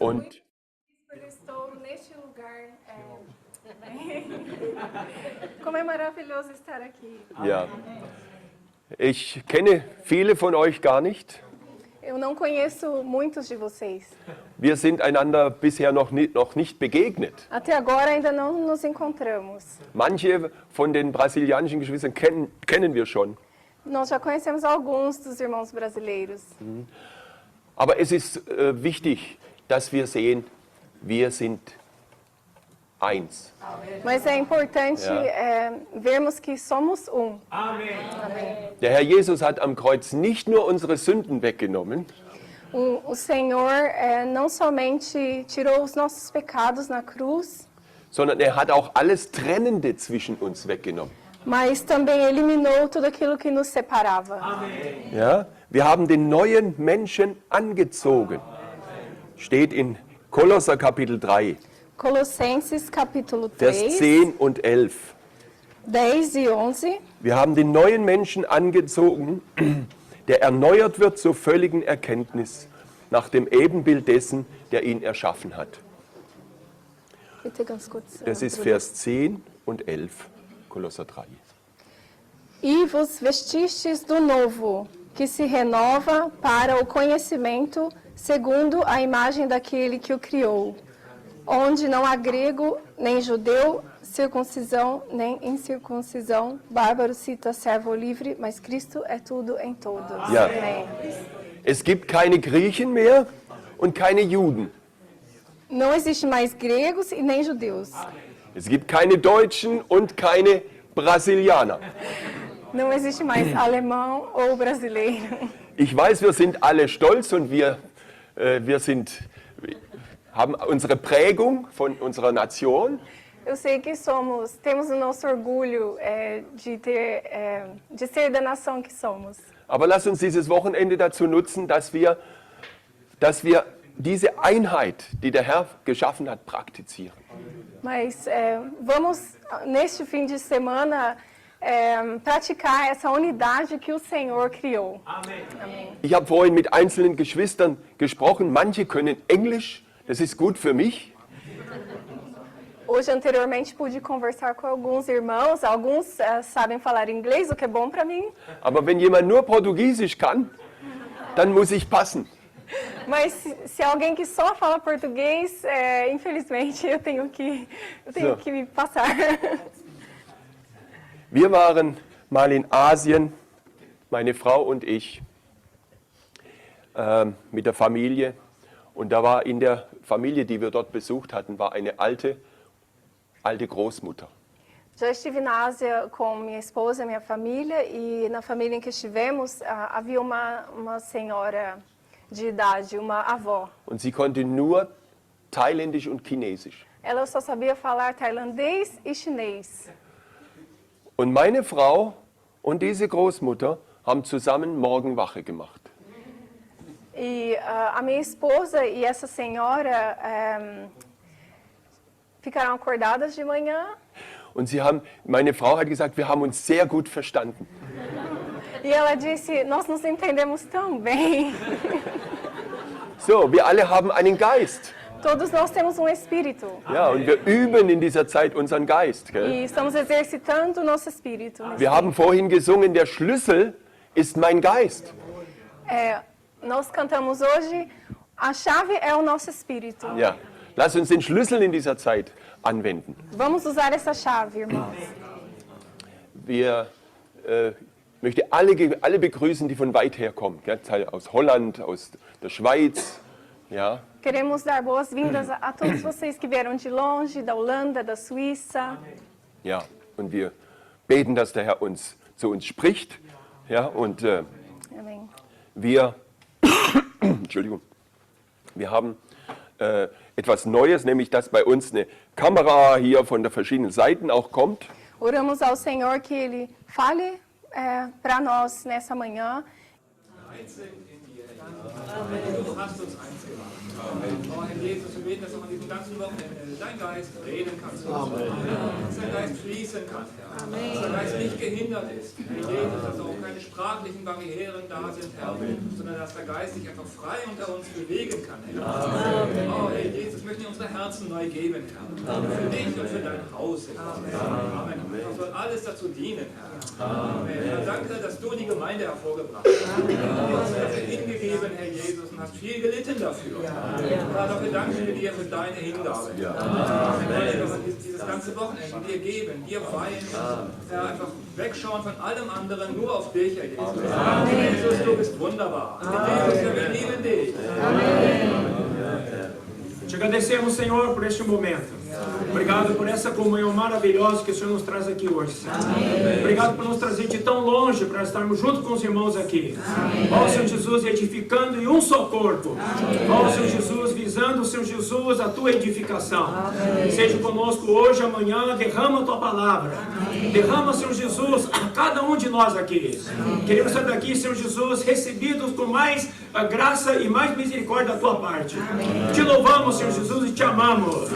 Und Eu estou neste lugar. Como é maravilhoso estar aqui. ja, ich kenne viele von euch gar nicht. Eu não conheço muitos de vocês. Wir sind einander bisher noch nicht begegnet. Até agora ainda não nos encontramos. Manche von den brasilianischen Geschwistern kennen wir schon. Nós já conhecemos alguns dos irmãos brasileiros. Aber es ist wichtig, dass wir sehen, wir sind eins. Mas é importante vermos que somos um. Der Herr Jesus hat am Kreuz nicht nur unsere Sünden weggenommen, O Senhor não somente tirou os nossos pecados na cruz, sondern er hat auch alles Trennende zwischen uns weggenommen. mas também eliminou tudo aquilo que nos separava. Ja? Wir haben den neuen Menschen angezogen. Steht in Kolosser Kapitel 3, Colossenses capítulo Vers 3, 10 und 11. 10 e 11. Wir haben den neuen Menschen angezogen, der erneuert wird zur völligen Erkenntnis, nach dem Ebenbild dessen, der ihn erschaffen hat. Bitte ganz kurz. Das ist Vers 10 und 11, Kolosser 3. E vos vestistes do novo, que se renova para o conhecimento segundo a imagem daquele que o criou, onde não há grego, nem judeu, circuncisão, nem incircuncisão, bárbaro, cita, servo ou livre, mas Cristo é tudo em todos. Ja. Amém. Es gibt keine Griechen mehr und keine Juden. Não existe mais gregos e nem judeus. Es gibt keine Deutschen und keine Brasilianer. Não existe mais alemão ou brasileiro. Ich weiß, wir sind alle stolz und wir haben unsere Prägung von unserer Nation. Eu sei que temos o nosso orgulho de ser da nação que somos. Aber lass uns dieses Wochenende dazu nutzen, dass wir diese Einheit, die der Herr geschaffen hat, praktizieren. Mas vamos, neste fim de semana, praticar essa unidade que o Senhor criou. Amém. Ich habe vorhin mit einzelnen Geschwistern gesprochen. Manche können Englisch, das ist gut für mich. Hoje, anteriormente, pude conversar com alguns irmãos. Alguns sabem falar inglês, o que é bom para mim. Aber wenn jemand nur Portugiesisch kann, dann muss ich passen. Mas se alguém que só fala português, infelizmente, eu tenho que me passar. Wir waren mal in Asien, meine Frau und ich, mit der Familie. Und da war in der Familie, die wir dort besucht hatten, war eine alte Großmutter. Já estive na Ásia com minha esposa e minha família, e na família em que estivemos, havia uma senhora de idade, uma avó. Und sie konnte nur Thailändisch und Chinesisch. Ela só sabia falar tailandês e chinês. Und meine Frau und diese Großmutter haben zusammen Morgenwache gemacht. E a minha esposa e essa senhora ficaram acordadas de manhã. Und meine Frau hat gesagt, wir haben uns sehr gut verstanden. E ela disse, nós nos entendemos tão bem. So, wir alle haben einen Geist. Todos nós temos espírito. Ja, und wir üben in dieser Zeit unseren Geist. Gell? E estamos exercitando o nosso espírito. Wir haben vorhin gesungen, der Schlüssel ist mein Geist. Nós cantamos hoje, a chave é o nosso espírito. Ja, lass uns den Schlüssel in dieser Zeit anwenden. Vamos usar essa chave, irmãos. Wir möchte alle begrüßen, die von weit her kommen. Gell? Aus Holland, aus der Schweiz. Ja. Queremos dar boas-vindas a todos vocês que vieram de longe, da Holanda, da Suíça. Ja, und wir beten, dass der Herr zu uns spricht. Ja, und Amém. Entschuldigung, wir haben etwas Neues, nämlich dass bei uns eine Kamera hier von der verschiedenen Seiten auch kommt. Oramos ao Senhor que Ele fale para nós nessa manhã. Du hast uns eins gemacht. Oh, Herr Jesus, wir beten, dass auch an diesem ganzen Wochenende dein Geist reden kann zu uns. Dass dein Geist fließen kann, Herr. Dass dein Geist nicht gehindert ist. Herr Jesus, dass auch keine sprachlichen Barrieren da sind, Herr. Sondern dass der Geist sich einfach frei unter uns bewegen kann, Herr. Oh, Herr Jesus, möchten wir unsere Herzen neu geben, Herr. Für dich und für dein Haus, Herr. Amen. Das soll alles dazu dienen, Herr. Amen. Herr, danke, dass du die Gemeinde hervorgebracht hast. Du hast dafür hingegeben, Herr Jesus, und hast viel gelitten dafür. Herr, dafür danken wir dir für deine Hingabe. Wir wollen dieses ganze Wochenende dir geben, dir weihen, Herr, einfach wegschauen von allem anderen, nur auf dich, Herr Jesus. Jesus, du bist wunderbar. Jesus, wir lieben dich. Te agradecemos, Senhor, por este momento. Obrigado por essa comunhão maravilhosa que o Senhor nos traz aqui hoje, Senhor. Obrigado por nos trazer de tão longe para estarmos junto com os irmãos aqui. Ó, Senhor Jesus, edificando em um só corpo. Ó, Senhor Jesus, visando, Senhor Jesus, a tua edificação. Seja conosco hoje, amanhã, derrama a tua palavra. Derrama, Senhor Jesus, a cada um de nós aqui. Queremos sair daqui, Senhor Jesus, recebidos com mais graça e mais misericórdia da tua parte. Te louvamos, Senhor Jesus, e te amamos.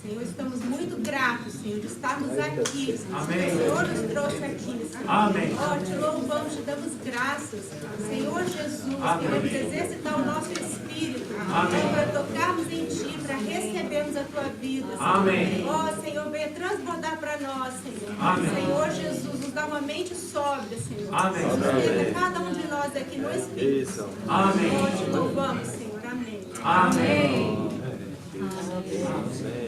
Senhor, estamos muito gratos, Senhor, de estarmos aqui. Amém. O Senhor nos trouxe aqui, Senhor. Amém. Ó, te louvamos, te damos graças, Senhor Jesus, que vamos exercitar o nosso espírito. Amém. Para tocarmos em Ti, para recebermos a Tua vida, Senhor. Amém. Ó, Senhor, venha transbordar para nós, Senhor. Amém. Senhor Jesus, nos dá uma mente sóbria, Senhor. Amém. Sustenta cada um de nós aqui no espírito. Isso. Amém. Ó, te louvamos, Senhor. Amém. Amém.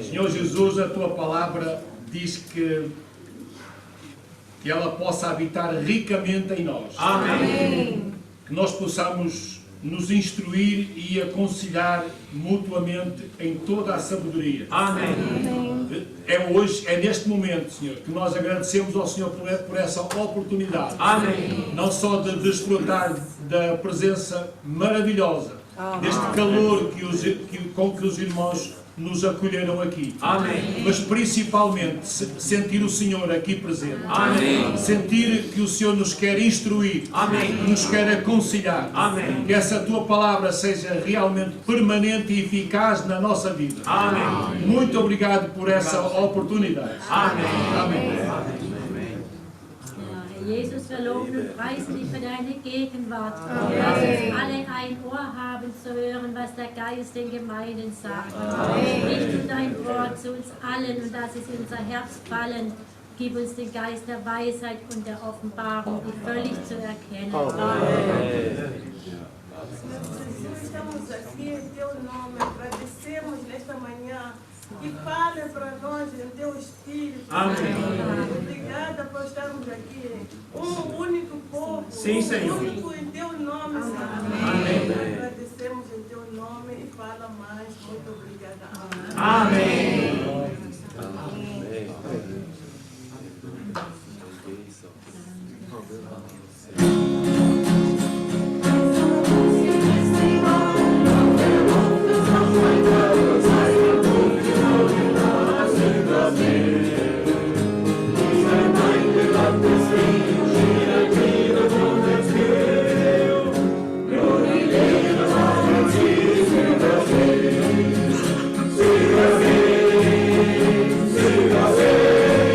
Senhor Jesus, a tua palavra diz que ela possa habitar ricamente em nós. Amém. Que nós possamos nos instruir e aconselhar mutuamente em toda a sabedoria. Amém. É hoje, é neste momento, Senhor, que nós agradecemos ao Senhor por essa oportunidade. Amém. Não só de desfrutar da presença maravilhosa, deste calor com que os irmãos nos acolheram aqui. Amém. Mas principalmente sentir o Senhor aqui presente. Amém. Sentir que o Senhor nos quer instruir. Amém. Nos quer aconselhar. Amém. Que essa tua palavra seja realmente permanente e eficaz na nossa vida. Amém. Muito obrigado por essa oportunidade. Amém. Amém. Jesus, wir loben und preisen dich für deine Gegenwart. Lass uns alle ein Ohr haben zu hören, was der Geist den Gemeinden sagt. Sprich du dein Wort zu uns allen und lass es in unser Herz fallen. Gib uns den Geist der Weisheit und der Offenbarung, die völlig zu erkennen. Amen. Estamos aqui em Teu nome, agradecemos nesta manhã. E fale para nós em Teu Espírito. Amém. Obrigada por estarmos aqui. Um único povo. Sim, Senhor. Único em Teu nome, Senhor. Amém. Agradecemos em Teu nome e fala mais. Muito obrigada. Amém. Amém. Siga, siga, siga,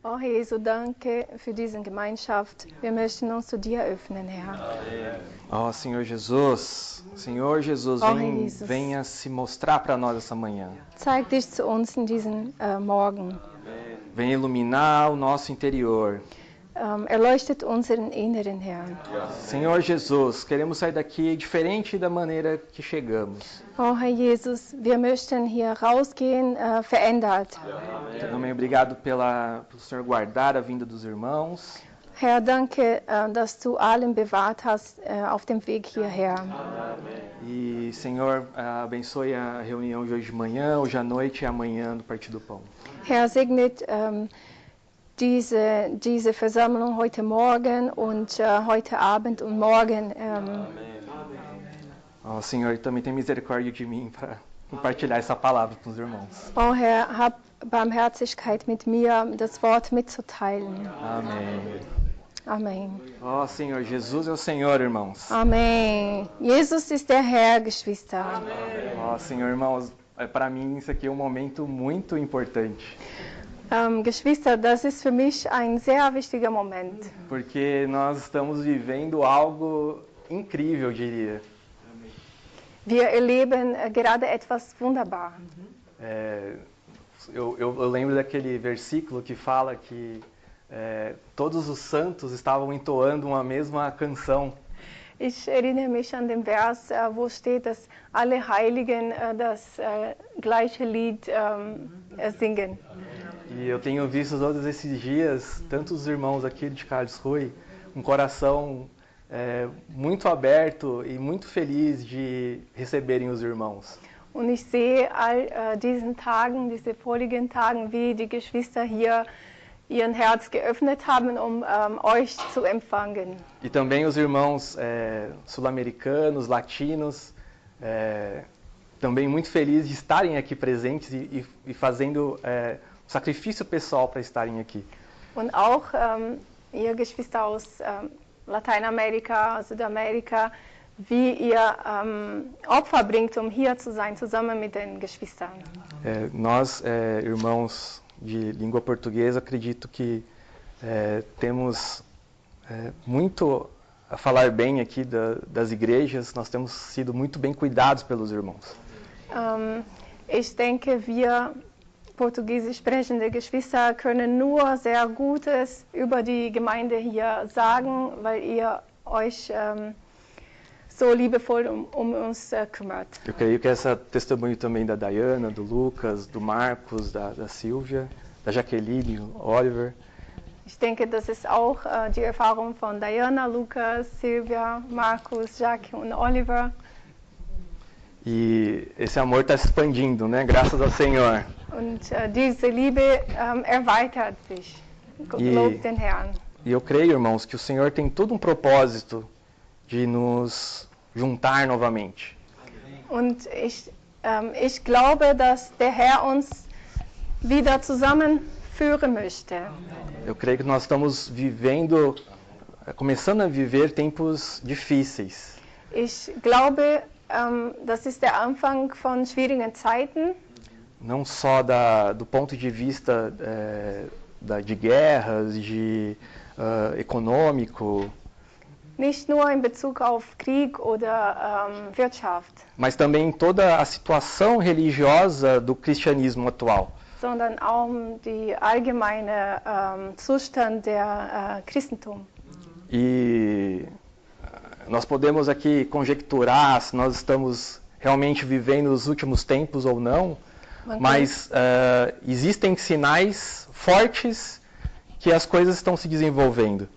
Oh Herr Jesu, danke für diese Gemeinschaft. Wir möchten uns zu dir öffnen, Herr. Ó Senhor Jesus, Ó, vem, Jesus. venha se mostrar para nós essa manhã. Zeig dich zu uns in diesen Morgen. Venha iluminar o nosso interior. Erleuchtet unseren Inneren, Herr. Senhor Jesus, queremos sair daqui diferente da maneira que chegamos. Oh Herr Jesus, wir möchten hier rausgehen verändert. Também obrigado pelo Senhor guardar a vinda dos irmãos. Herr, danke, dass du allen bewahrt hast auf dem Weg hierher. E, Senhor, abençoe a reunião de hoje de manhã, hoje à noite e amanhã do Partido do Pão. Herr, segnet diese Versammlung heute Morgen und heute Abend und morgen. Ó Senhor, também tem misericórdia de mim para compartilhar essa palavra com os irmãos. Oh Herr, hab Barmherzigkeit mit mir, das Wort mitzuteilen. Amém. Amen. Ó Senhor, Jesus é o Senhor, irmãos. Amen. Jesus ist der Herr, Geschwister. Ó Senhor, irmãos, para mim isso aqui é um momento muito importante. Geschwister, das ist für mich ein sehr wichtiger Moment. Porque nós estamos vivendo algo incrível, eu diria. Wir erleben gerade etwas wunderbar. Eu lembro daquele versículo que fala que todos os santos estavam entoando uma mesma canção. Ich erinnere mich an den Vers, wo steht, dass alle Heiligen das gleiche Lied singen. E eu tenho visto todos esses dias, tantos irmãos aqui de Karlsruhe, um coração muito aberto e muito feliz de receberem os irmãos. Und ich sehe all diesen Tagen, diese vorigen Tagen, wie die Geschwister hier ihren Herz geöffnet haben, euch zu empfangen. E também os irmãos sul-americanos, latinos, também muito felizes de estarem aqui presentes e fazendo sacrifício pessoal para estarem aqui. Und auch ihr Geschwister aus Lateinamerika, Südamerika, wie ihr Opfer bringt, hier zu sein, zusammen mit den Geschwistern. Nós, irmãos de língua portuguesa, acredito que temos muito a falar bem aqui das igrejas, nós temos sido muito bem cuidados pelos irmãos. Ich denke, wir portugiesisch sprechende Geschwister können nur sehr Gutes über die Gemeinde hier sagen, weil ihr euch so liebevoll um uns kümmert. Eu creio que esse testemunho também da Diana, do Lucas, do Marcos, da Silvia, da Jaqueline, do Oliver. Ich denke, das ist auch die Erfahrung von Diana, Lukas, Silvia, Markus, Jacques und Oliver. E esse amor está se expandindo, né? Graças ao Senhor. Und diese Liebe erweitert sich. Lobt den Herrn. E eu creio, irmãos, que o Senhor tem todo um propósito de nos juntar novamente. Und ich glaube, dass der Herr uns wieder zusammenführen möchte. Eu creio que nós estamos começando a viver tempos difíceis. Ich glaube, das ist der Anfang von schwierigen Zeiten. Não só do ponto de vista de guerras, econômico. Nicht nur in Bezug auf Krieg oder Wirtschaft. Mas também toda a situação religiosa do cristianismo atual. Sondern auch die allgemeine Zustand der Christentum. E nós podemos aqui conjecturar se nós estamos realmente vivendo os últimos tempos ou não, mas existem sinais fortes que as coisas estão se desenvolvendo.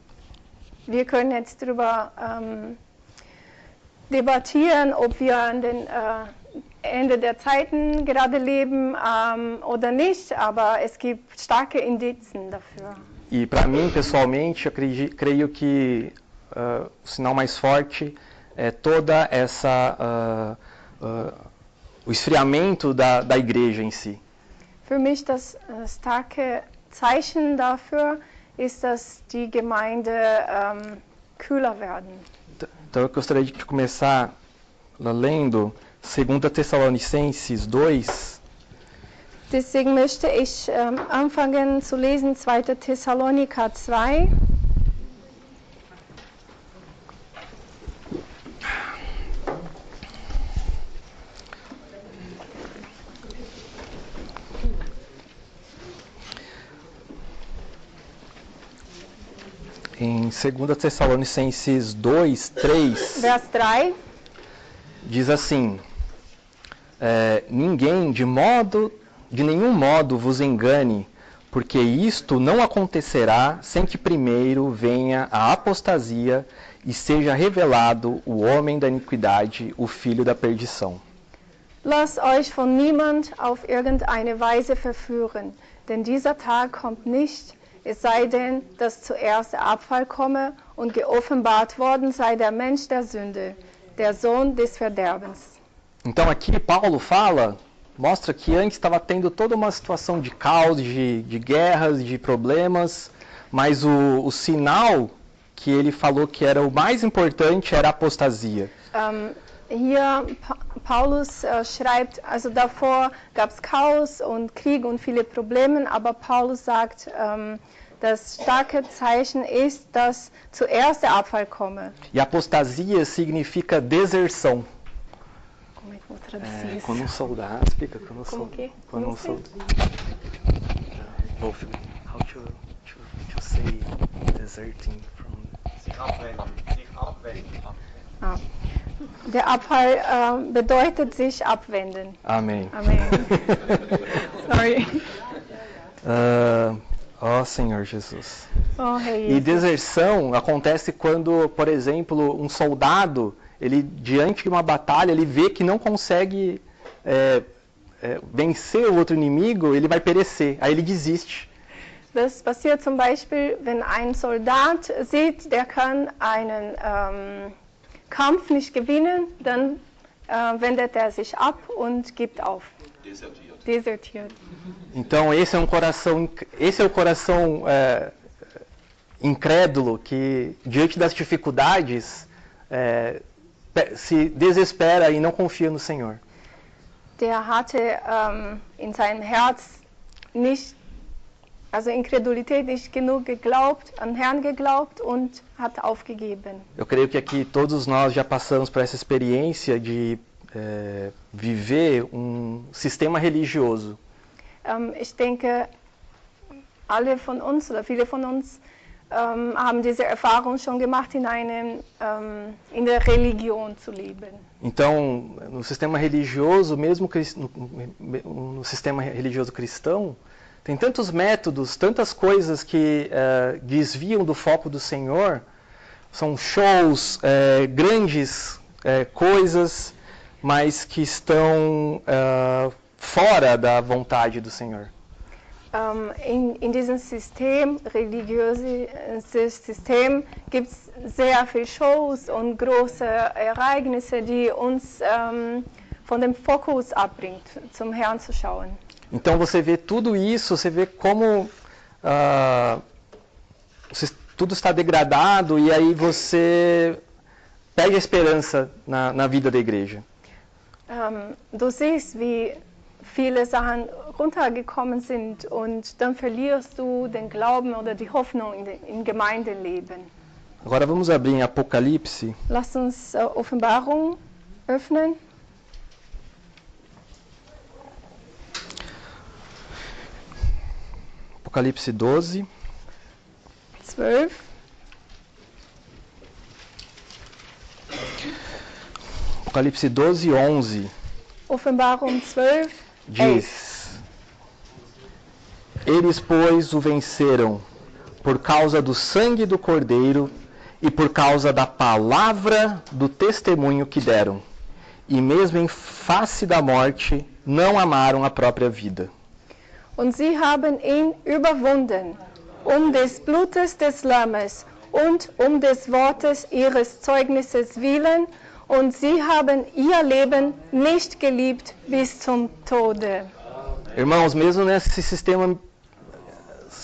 Wir können jetzt darüber debattieren, ob wir an den Ende der Zeiten gerade leben oder nicht, aber es gibt starke Indizien dafür. E para mim, pessoalmente, eu creio que o sinal mais forte é toda o esfriamento da igreja em si. Für mich das starke Zeichen dafür ist, dass die Gemeinde kühler werden. Então eu gostaria de começar lendo 2 Tessalonicenses 2. Deswegen möchte ich anfangen zu lesen 2. Thessaloniker 2. Em 2 Tessalonicenses 2, 3, Vers 3. diz assim: ninguém de nenhum modo vos engane, porque isto não acontecerá sem que primeiro venha a apostasia e seja revelado o homem da iniquidade, o filho da perdição. Lasst euch von niemand auf irgendeine Weise verführen, denn dieser Tag kommt nicht, es sei denn, dass zuerst der Abfall komme und geoffenbart worden sei der Mensch der Sünde, der Sohn des Verderbens. Então aqui Paulo mostra que antes estava tendo toda uma situação de caos, de guerras, de problemas, mas o sinal que ele falou que era o mais importante era a apostasia. Hier Paulus schreibt, also davor gab es Chaos und Krieg und viele Probleme, aber Paulus sagt, das starke Zeichen ist, dass zuerst der Abfall komme. E apostasia significa deserção. Como é que eu vou traduzir isso? Quando um soldado, explica quando Como que? Quando um soldado. How to say deserting from? Sich abwenden. Ah. Der Abfall bedeutet sich abwenden. Amém. Amém. Sorry. Ó Senhor Jesus. Oh, Rei E Jesus. deserção acontece quando, por exemplo, um soldado, ele diante de uma batalha, ele vê que não consegue vencer o outro inimigo, ele vai perecer. Aí ele desiste. Das passiert zum Beispiel, wenn ein Soldat sieht, der kann einen Kampf nicht gewinnen, dann wendet er sich ab und gibt auf. Desertiert. Então esse é o coração incrédulo que diante das dificuldades se desespera e não confia no Senhor. Der hatte in seinem Herz nicht, also Inkredulität, nicht genug geglaubt, an Herrn geglaubt und hat aufgegeben. Eu creio que aqui todos nós já passamos por essa experiência de viver um sistema religioso. Ich denke, alle von uns oder viele von uns haben diese Erfahrung schon gemacht, in der Religion zu leben. Então, no sistema religioso, mesmo no sistema religioso cristão, tem tantos métodos, tantas coisas que desviam do foco do Senhor. São shows, grandes coisas, mas que estão fora da vontade do Senhor. In diesem System, religiöses System, gibt es sehr viele Shows und große Ereignisse, die uns von dem Fokus abbringt, zum Herrn zu schauen. Então você vê tudo isso, você vê como tudo está degradado e aí você perde a esperança na vida da igreja. Du siehst, wie viele Sachen runtergekommen sind und dann verlierst du den Glauben oder die Hoffnung im Gemeindeleben. Agora vamos abrir em Apocalipse. Lass uns Offenbarung öffnen. Apocalipse 12. 12. Apocalipse 12, 11. Offenbarung 12. Diz: Eles, pois, o venceram por causa do sangue do Cordeiro e por causa da palavra do testemunho que deram. E mesmo em face da morte, não amaram a própria vida. Und sie haben ihn überwunden, des Blutes des Lammes und des Wortes ihres Zeugnisses willen, und sie haben ihr Leben nicht geliebt bis zum Tode. Irmãos, mesmo nesse sistema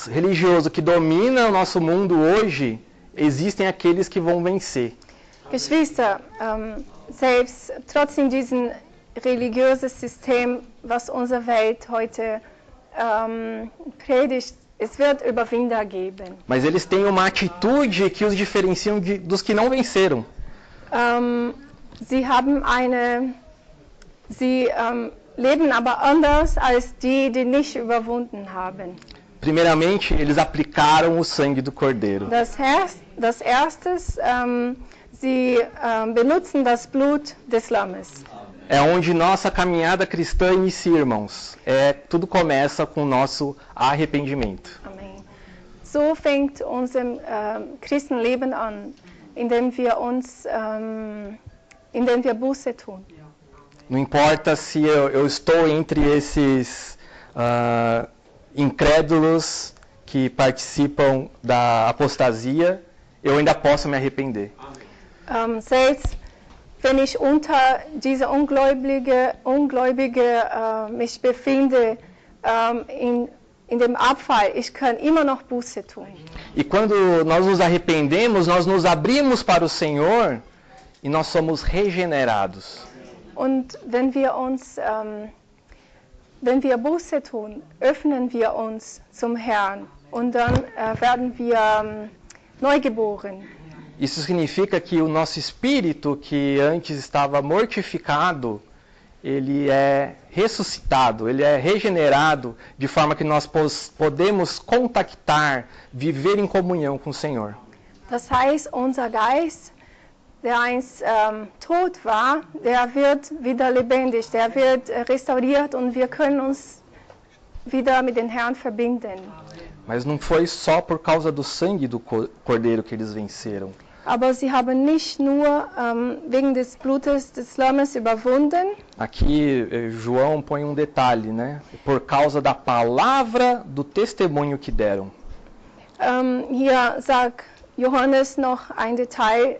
religioso que domina o nosso mundo hoje, existem aqueles que vão vencer. Geschwister, selbst trotzdem diesem religiösen System, was unsere Welt heute predigt, es wird Überwinder geben. Mas eles têm uma atitude que os diferenciam dos que não venceram. Sie leben aber anders als die nicht überwunden haben. Primeiramente, eles aplicaram o sangue do Cordeiro. Das erstes, sie benutzen das Blut des Lammes. É onde nossa caminhada cristã inicia, irmãos. Tudo começa com o nosso arrependimento. Amém. So fängt unser Christenleben an, indem wir Buße tun. Não importa se eu estou entre esses incrédulos que participam da apostasia, eu ainda posso me arrepender. Selbst wenn ich unter diese Ungläubige mich befinde, in dem Abfall, ich kann immer noch Buße tun. E quando nós nos arrependemos, nós nos abrimos para o Senhor e nós somos regenerados. Und wenn wir Buße tun, öffnen wir uns zum Herrn und dann werden wir neugeboren. Isso significa que o nosso espírito, que antes estava mortificado, ele é ressuscitado, ele é regenerado, de forma que nós podemos contactar, viver em comunhão com o Senhor. Das heißt, unser Geist, der einst tot war, der wird wieder lebendig, der wird restauriert und wir können uns wieder mit dem Herrn verbinden. Mas não foi só por causa do sangue do Cordeiro que eles venceram. Aber sie haben nicht nur wegen des Blutes des Lammes überwunden. Aqui João põe um detalhe, né? Por causa da palavra do testemunho que deram. Hier sagt Johannes noch ein Detail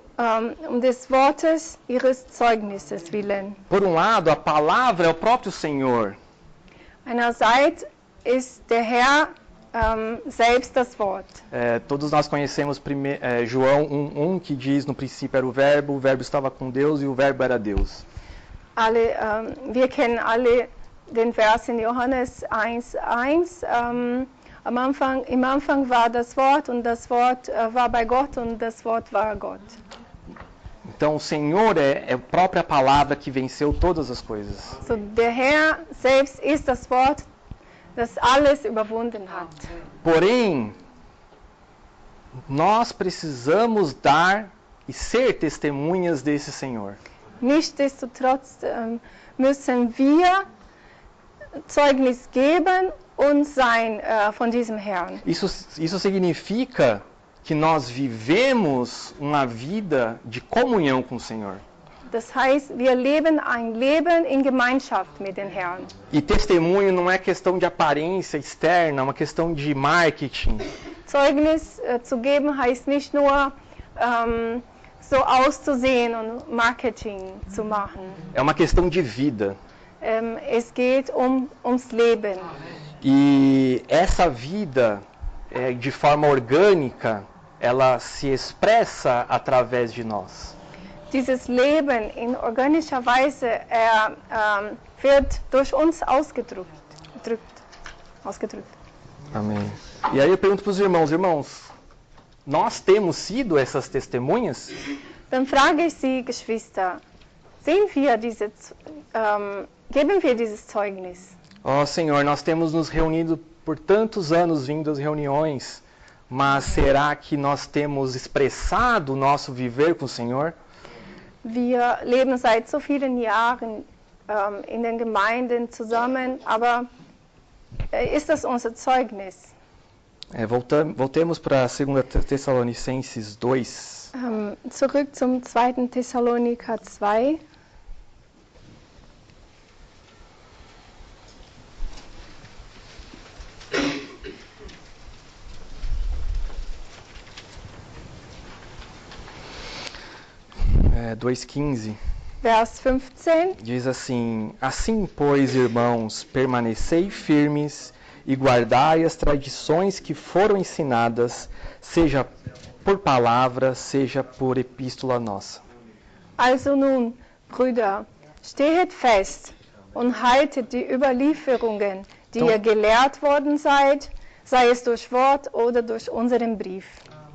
des Wortes ihres Zeugnisses willen. Por um lado, a palavra é o próprio Senhor. Einerseits ist der Herr selbst das Wort. Todos nós conhecemos João 1:1, que diz: no princípio era o Verbo estava com Deus e o Verbo era Deus. Wir kennen alle den Vers in Johannes 1:1. Im Anfang war das Wort und das Wort war bei Gott und das Wort war Gott. Então o Senhor é a própria palavra que venceu todas as coisas. So, der Herr selbst ist das Wort, das alles überwunden hat. Porém, nós precisamos dar e ser testemunhas desse Senhor. Nichtsdestotrotz müssen wir Zeugnis geben und sein von diesem Herrn. Isso significa que nós vivemos uma vida de comunhão com o Senhor. Das heißt, wir leben ein Leben in Gemeinschaft mit dem Herrn. E testemunho não é questão de aparência externa, é uma questão de marketing. Zeugnis zu geben heißt nicht nur so auszusehen und Marketing zu machen. É uma questão de vida. Es geht ums Leben. E essa vida, de forma orgânica, ela se expressa através de nós. Dieses Leben in organischer Weise wird durch uns ausgedrückt. Amém. E aí eu pergunto para os irmãos, nós temos sido essas testemunhas? Dann frage ich Sie, Geschwister, geben wir dieses Zeugnis? Ó Senhor, nós temos nos reunido por tantos anos, vindo às reuniões, mas será que nós temos expressado o nosso viver com o Senhor? Wir leben seit so vielen Jahren in den Gemeinden zusammen, aber ist das unser Zeugnis? Voltemos para 2 Tessalonicenses 2. Zurück zum 2. Thessaloniker 2. É, 2:15. Vers 15. Diz assim: assim, pois, irmãos, permanecei firmes e guardai as tradições que foram ensinadas, seja por palavra, seja por epístola nossa. Also nun, Brüder, stehet fest und haltet die Überlieferungen, die ihr gelehrt worden seid, sei es durch Wort oder durch unseren Brief.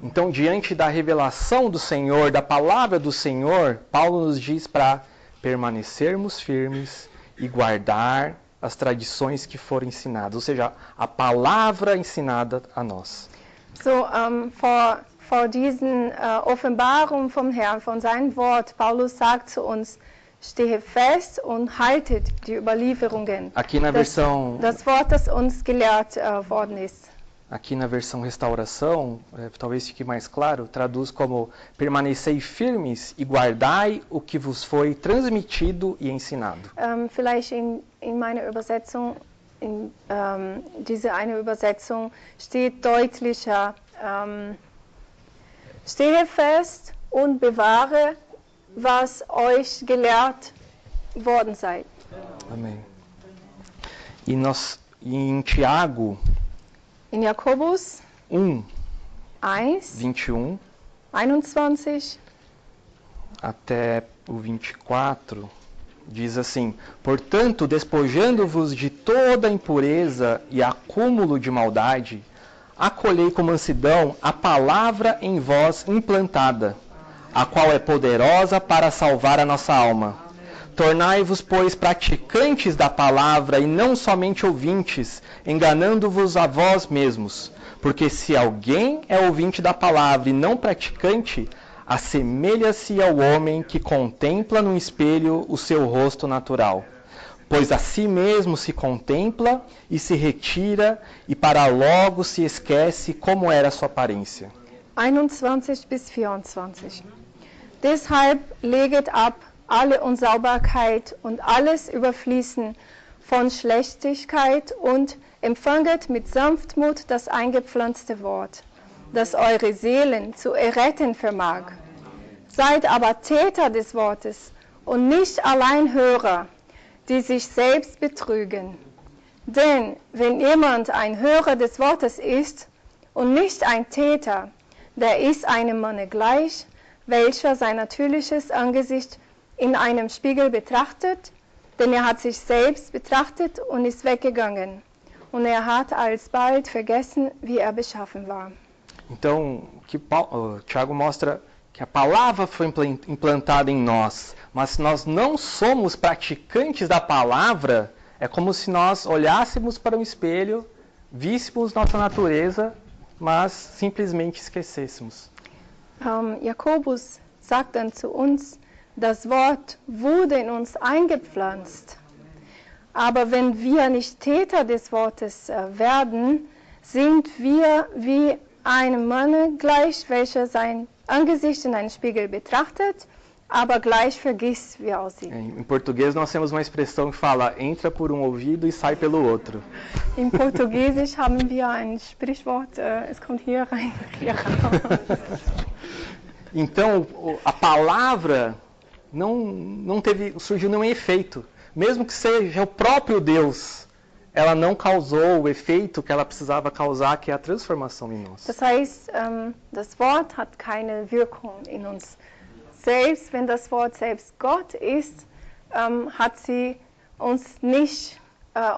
Então, diante da revelação do Senhor, da palavra do Senhor, Paulo nos diz para permanecermos firmes e guardar as tradições que foram ensinadas, ou seja, a palavra ensinada a nós. So, vor diesen Offenbarungen vom Herrn, von seinem Wort, Paulus sagt zu uns, stehe fest und haltet die Überlieferungen. Aqui na versão, das Wort, das uns gelehrt worden ist. Aqui na versão Restauração, talvez fique mais claro, traduz como permanecei firmes e guardai o que vos foi transmitido e ensinado. Vielleicht in meiner Übersetzung, diese eine Übersetzung steht deutlicher, stehe fest und bewahre, was euch gelehrt worden seid. Amém. E em Tiago, in Jakobus 1, 21 até o 24, diz assim: portanto, despojando-vos de toda impureza e acúmulo de maldade, acolhei com mansidão a palavra em vós implantada, a qual é poderosa para salvar a nossa alma. Tornai-vos, pois, praticantes da palavra e não somente ouvintes, enganando-vos a vós mesmos. Porque se alguém é ouvinte da palavra e não praticante, assemelha-se ao homem que contempla no espelho o seu rosto natural. Pois a si mesmo se contempla e se retira, e para logo se esquece como era a sua aparência. 21 bis 24. Deshalb leget ab alle Unsauberkeit und alles Überfließen von Schlechtigkeit und empfanget mit Sanftmut das eingepflanzte Wort, das eure Seelen zu erretten vermag. Seid aber Täter des Wortes und nicht allein Hörer, die sich selbst betrügen. Denn wenn jemand ein Hörer des Wortes ist und nicht ein Täter, der ist einem Manne gleich, welcher sein natürliches Angesicht in einem Spiegel betrachtet, denn er hat sich selbst betrachtet und ist weggegangen. Und er hat alsbald vergessen, wie er beschaffen war. Então, Tiago mostra que a palavra foi implantada em nós, mas se nós não somos praticantes da palavra, é como se nós olhássemos para um espelho, víssemos nossa natureza, mas simplesmente esquecêssemos. Jakobus sagt dann zu uns, das Wort wurde in uns eingepflanzt. Aber wenn wir nicht Täter des Wortes werden, sind wir wie einem Mann gleich, welcher sein Angesicht in einen Spiegel betrachtet, aber gleich vergisst, wie er aussieht. Em português nós temos uma expressão que fala, entra por um ouvido e sai pelo outro. Im Portugiesisch haben wir ein Sprichwort, es kommt hier rein, hier raus. Então, a palavra não surgiu nenhum efeito. Mesmo que seja o próprio Deus, ela não causou o efeito que ela precisava causar, que é a transformação em nós. Das heißt, das Wort hat keine Wirkung in uns. Selbst wenn das Wort selbst Gott ist, hat sie uns nicht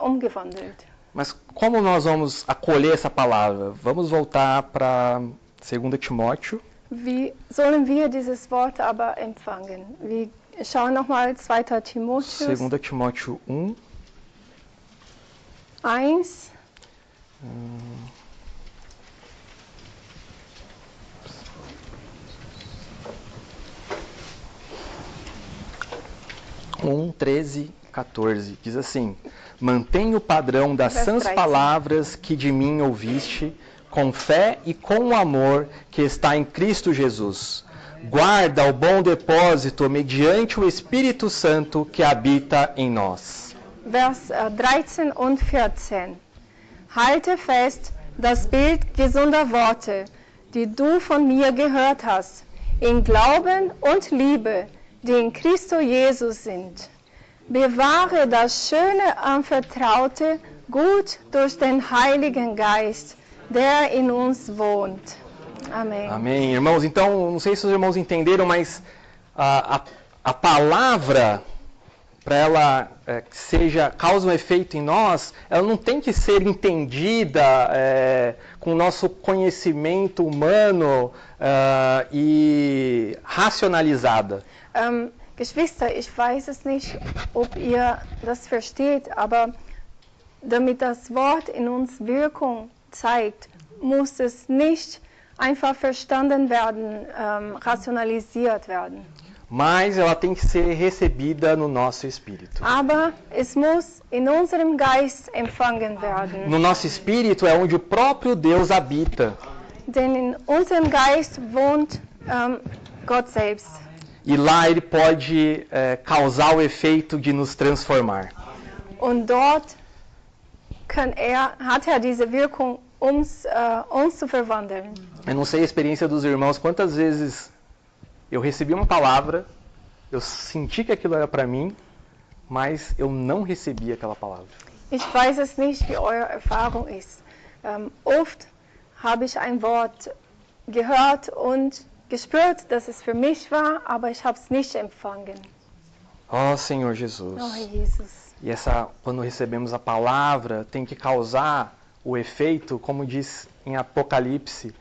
umgewandelt. Mas como nós vamos acolher essa palavra? Vamos voltar para 2 Timóteo. Wie sollen wir dieses Wort aber empfangen? Wir schauen nochmal 2. Timotheus. 2 Timóteo 1. 1. Um, 13, 14. Diz assim: mantenha o padrão das sãs palavras que de mim ouviste, com fé e com o amor que está em Cristo Jesus. Guarda o bom depósito mediante o Espírito Santo que habita em nós. Vers 13 und 14. Halte fest das Bild gesunder Worte, die du von mir gehört hast, in Glauben und Liebe, die in Christo Jesus sind. Bewahre das schöne Anvertraute gut durch den Heiligen Geist, der in uns wohnt. Amém. Amém. Irmãos, então, não sei se os irmãos entenderam, mas a palavra, para ela cause um efeito em nós, ela não tem que ser entendida com o nosso conhecimento humano e racionalizada. Geschwister, ich weiß es nicht, ob ihr das versteht, aber damit das Wort in uns Wirkung zeigt, muss es nicht einfach verstanden werden, rationalisiert werden. Mas ela tem que ser recebida no nosso espírito. Aber es muss in unserem Geist empfangen werden. No nosso espírito é onde o próprio Deus habita. Denn in unserem Geist wohnt Gott selbst. E lá ele pode causar o efeito de nos transformar. Und dort hat diese Wirkung, uns zu verwandeln. Eu não sei a experiência dos irmãos, quantas vezes eu recebi uma palavra, eu senti que aquilo era para mim, mas eu não recebi aquela palavra. Ich weiß es nicht, wie eure Erfahrung ist. Oft habe ich ein Wort gehört und gespürt, dass es für mich war, aber ich habe es nicht empfangen. Oh, Senhor Jesus. Oh, Jesus. E quando recebemos a palavra, tem que causar o efeito, como diz em Apocalipse,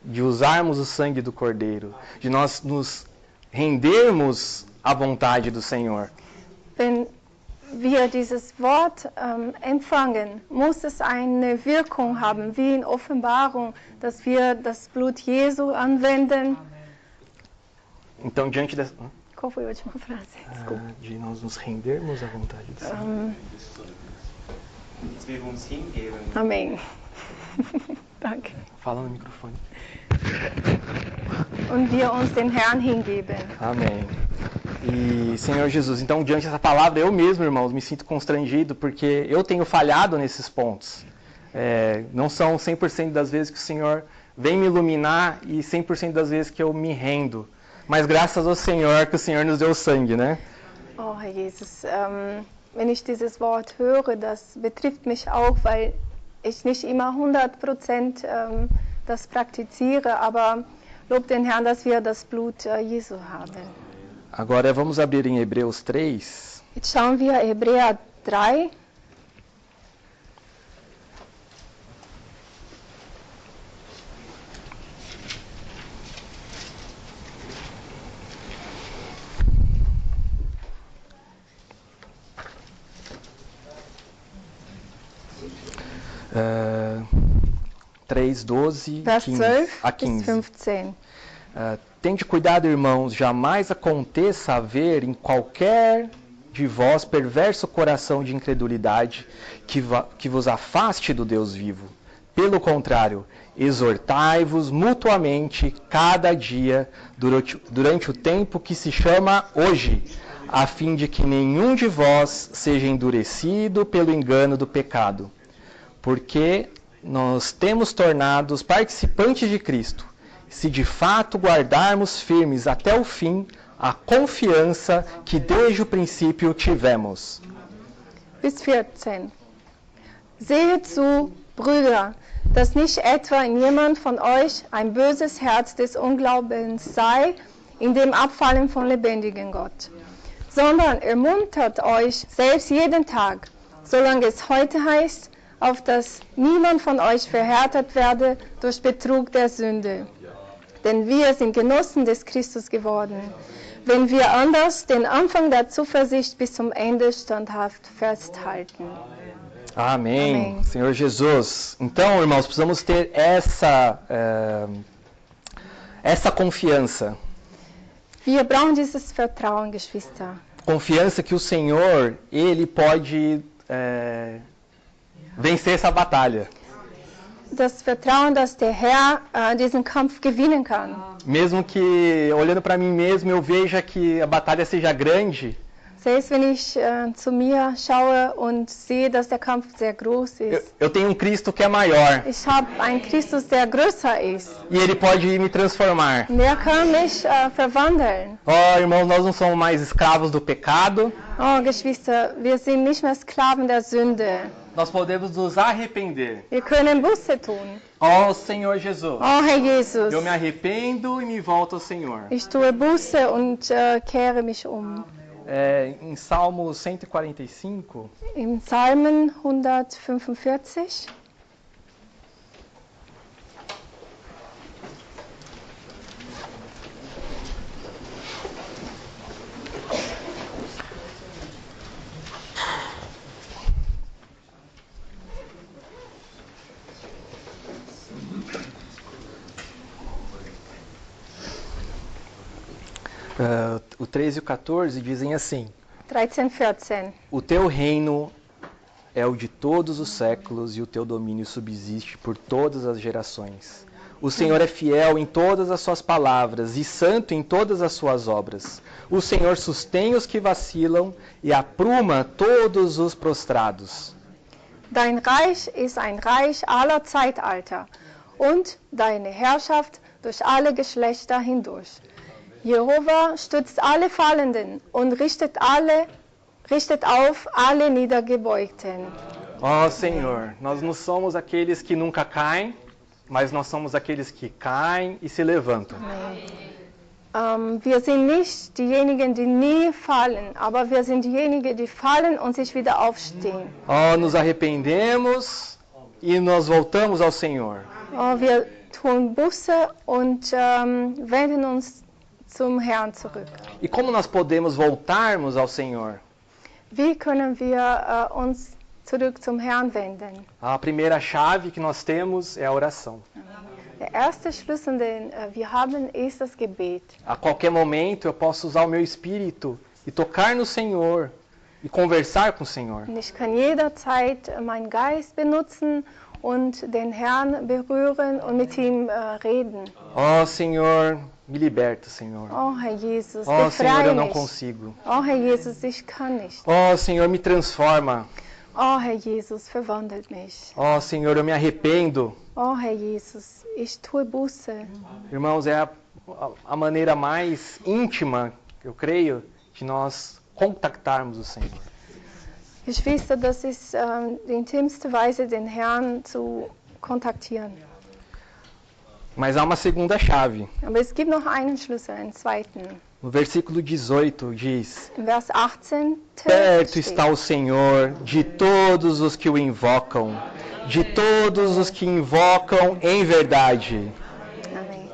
de usarmos o sangue do Cordeiro, de nós nos rendermos à vontade do Senhor. Wenn wir dieses Wort empfangen, muss es eine Wirkung haben, wie in Offenbarung, dass wir das Blut Jesu anwenden. Então, diante dessa... Qual foi a última frase? Desculpa. De nós nos rendermos à vontade do Senhor. Dass wir uns hingeben. Amém. Danke. Fala no microfone. Und wir uns den Herrn hingeben. Amém. E, Senhor Jesus, então, diante dessa palavra, eu mesmo, irmãos, me sinto constrangido, porque eu tenho falhado nesses pontos. Não são 100% das vezes que o Senhor vem me iluminar e 100% das vezes que eu me rendo. Mas graças ao Senhor, que o Senhor nos deu sangue, né? Oh, Herr Jesus, wenn ich dieses Wort höre, das betrifft mich auch, weil ich nicht immer 100% das praktiziere, aber lob den Herrn, dass wir das Blut Jesu haben. Agora vamos abrir em Hebreus 3. Jetzt schauen wir Hebräer 3. Uh, 3, 12 Vers 15, 12 a bis 15. 15. Tende cuidado, irmãos, jamais aconteça haver em qualquer de vós perverso coração de incredulidade que vos afaste do Deus vivo. Pelo contrário, exortai-vos mutuamente cada dia durante o tempo que se chama hoje, a fim de que nenhum de vós seja endurecido pelo engano do pecado. Porque nós temos tornados participantes de Cristo, se de fato guardarmos firmes até o fim a confiança que desde o princípio tivemos. Bis 14. Sehet zu, Brüder, dass nicht etwa in jemand von euch ein böses Herz des Unglaubens sei, in dem Abfallen von lebendigen Gott, sondern ermuntert euch selbst jeden Tag, solange es heute heißt, auf dass niemand von euch verhärtet werde durch Betrug der Sünde. Denn wir sind Genossen des Christus geworden, wenn wir anders den Anfang der Zuversicht bis zum Ende standhaft festhalten. Amém. Amém. Senhor Jesus. Então, irmãos, precisamos ter essa confiança. Wir brauchen dieses Vertrauen, Geschwister. Confiança que o Senhor, Ele pode vencer essa batalha. Das Vertrauen, dass der Herr diesen Kampf gewinnen kann. Mesmo que, olhando para mim mesmo, eu veja que a batalha seja grande. Selbst wenn ich zu mir schaue und sehe, dass der Kampf sehr groß ist. Eu tenho Cristo que é maior. Ich habe einen Christus, der größer ist. E Ele pode me transformar. Der kann mich verwandeln. Oh, irmãos, nós não somos mais escravos do pecado. Oh, Geschwister, wir sind nicht mehr Sklaven der Sünde. nós podemos nos arrepender. Wir können Buße tun. Ó Senhor Jesus, Oh Herr Jesus, eu me arrependo e me volto ao Senhor. ich tue Buße und kehre mich um. Em Salmo 145, Im Psalmen 145, o 13 e o 14 dizem assim: 13, 14. O teu reino é o de todos os séculos e o teu domínio subsiste por todas as gerações. O Senhor é fiel em todas as suas palavras e santo em todas as suas obras. O Senhor sustém os que vacilam e apruma todos os prostrados. Dein Reich ist ein Reich aller Zeitalter und deine Herrschaft durch alle Geschlechter hindurch. Jehova stützt alle Fallenden und richtet auf alle Niedergebeugten. Ó Senhor, nós não somos aqueles que nunca caem, mas nós somos aqueles que caem e se levantam. Wir sind nicht diejenigen, die nie fallen, aber wir sind diejenigen, die fallen und sich wieder aufstehen. Ó, nos arrependemos e nós voltamos ao Senhor. Wir tun Buße und wenden uns zum Herrn zurück. E como nós podemos voltarmos ao Senhor? Wie können wir uns zurück zum Herrn wenden? A primeira chave que nós temos é a oração. Der erste Schlüssel, den wir haben, ist das Gebet. A qualquer momento eu posso usar o meu espírito e tocar no Senhor e conversar com o Senhor. Und ich kann jederzeit meinen Geist benutzen und den Herrn berühren und mit ihm reden. Ó Senhor, me liberta, Senhor. Oh Herr Jesus, Ó Senhor, befreie eu não mich. consigo. Oh Herr Jesus, ich kann nicht. Ó Senhor, me transforma. Oh Herr Jesus, verwandelt mich. Ó Senhor, eu me arrependo. Oh Herr Jesus, ich tue Buße. Irmãos, é a maneira mais íntima, eu creio, de nós contactarmos o Senhor. Geschwister, das ist die intimste Weise, den Herrn zu kontaktieren. Mas há uma segunda chave. Aber es gibt noch einen Schlüssel, einen zweiten. No versículo 18 diz: Im Vers 18 Perto steht, está o Senhor de todos os que o invocam, de todos os que invocam em verdade. Amém.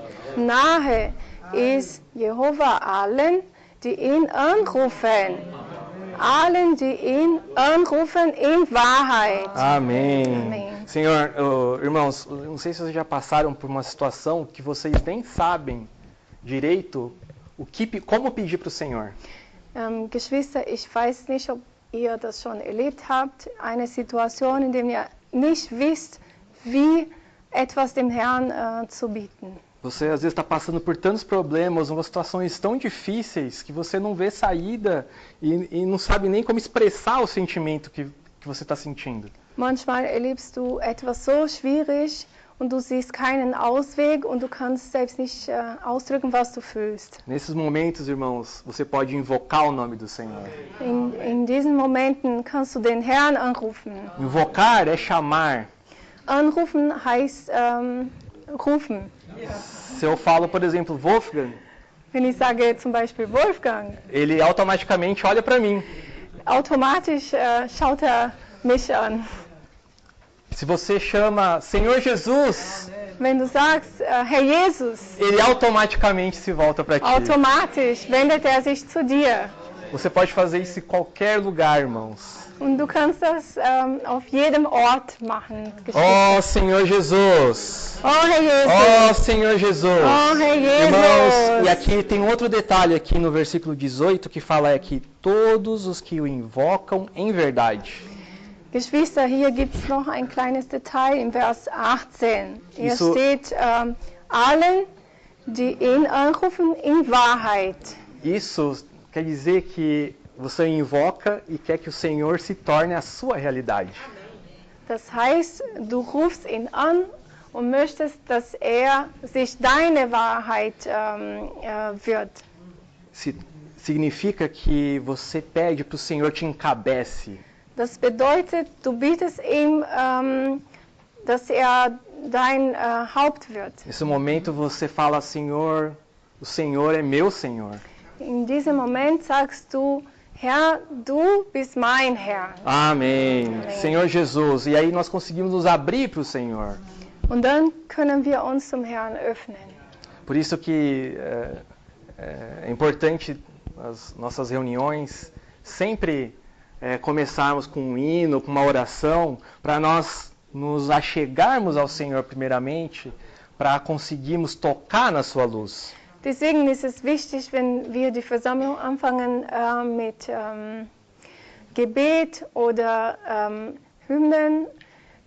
Nahe ist Jehova allen, die ihn anrufen. Allen, die ihn anrufen in Wahrheit. Amém. Amém. Senhor, irmãos, não sei se vocês já passaram por uma situação que vocês nem sabem direito como pedir para o Senhor. Geschwister, ich weiß nicht, ob ihr das schon erlebt habt, eine Situation, in der ihr nicht wisst, wie etwas dem Herrn zu bieten. Você às vezes está passando por tantos problemas, umas situações tão difíceis que você não vê saída e não sabe nem como expressar o sentimento que você está sentindo. Manchmal erlebst du etwas so schwierig und du siehst keinen Ausweg und du kannst selbst nicht ausdrücken, was du fühlst. Nesses momentos, irmãos, você pode invocar o nome do Senhor. In diesen Momenten kannst du den Herrn anrufen. Invocar é chamar. Anrufen heißt rufen. Se eu falo, por exemplo, Wolfgang, Wenn ich sage zum Beispiel Wolfgang, ele automaticamente olha para mim. automatisch schaut mich an. Se você chama Senhor Jesus, Wenn du sagst, Herr Jesus, ele automaticamente se volta para ti. automatisch wendet sich zu dir. Você pode fazer isso em qualquer lugar, irmãos. Und du kannst das auf jedem Ort machen. Ó Senhor Jesus! Oh Herr Jesus! Ó Senhor Jesus! Oh Herr Jesus! Irmãos, e aqui tem outro detalhe aqui no versículo 18 que fala que todos os que o invocam em verdade. Geschwister, hier gibt es noch ein kleines Detail im Vers 18. Hier Isso- steht, allen, die ihn anrufen, in Wahrheit. Isso quer dizer que você invoca e quer que o Senhor se torne a sua realidade. Das heißt, du rufst ihn an und möchtest, dass sich deine Wahrheit wird. Significa que você pede para o Senhor te encabece. Das bedeutet, du bietest ihm, dass dein Haupt wird. Nesse momento você fala, Senhor, o Senhor é meu Senhor. In diesem Moment sagst du, Herr, du bist mein Herr. Amém. Senhor Jesus. E aí nós conseguimos nos abrir para o Senhor. Und dann können wir uns zum Herrn öffnen. Por isso que é importante as nossas reuniões sempre começarmos com um hino, com uma oração, para nós nos achegarmos ao Senhor primeiramente, para conseguirmos tocar na sua luz. Deswegen ist es wichtig, wenn wir die Versammlung anfangen mit Gebet oder Hymnen,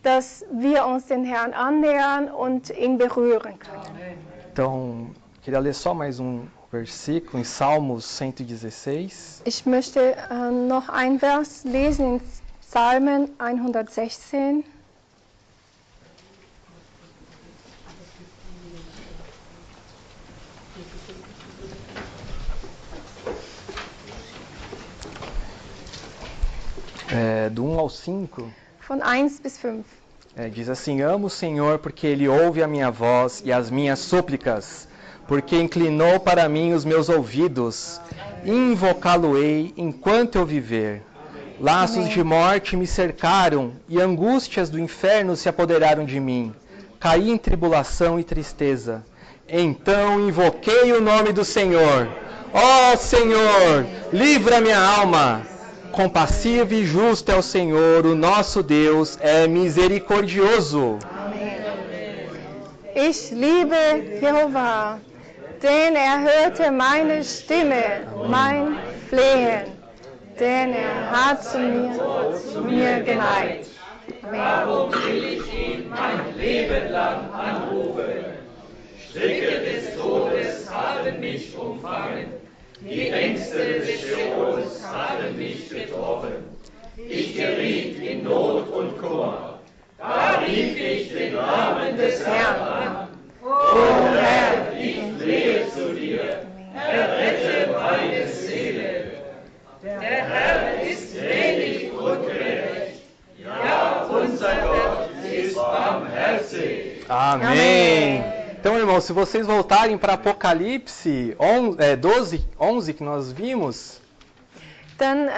dass wir uns den Herrn annähern und ihn berühren können. Então, queria ler só mais um versículo em Salmos 116. Ich möchte noch ein Vers lesen in Psalmen 116. Do 1 ao 5. Von 1 bis 5. Diz assim: amo o Senhor porque Ele ouve a minha voz e as minhas súplicas, porque inclinou para mim os meus ouvidos. Invocá-lo-ei enquanto eu viver. Laços de morte me cercaram e angústias do inferno se apoderaram de mim. Caí em tribulação e tristeza. Então invoquei o nome do Senhor. Ó Senhor, livra minha alma. Compassivo e justo é o Senhor, o nosso Deus é misericordioso. Ich liebe Jehova, denn hörte meine Stimme, mein Flehen, denn hat zu mir geneigt. Darum will ich ihn mein Leben lang anrufen. Stricke des Todes haben mich umfangen. Die Ängste des Scheols haben mich getroffen. Ich geriet in Not und Kummer. Da rief ich den Namen des Herrn an. O Herr, ich flehe zu dir. Errette meine Seele. Der Herr ist gnädig und gerecht. Ja, unser Gott ist barmherzig. Amém. Então, irmãos, se vocês voltarem para Apocalipse 12, que nós vimos, dann,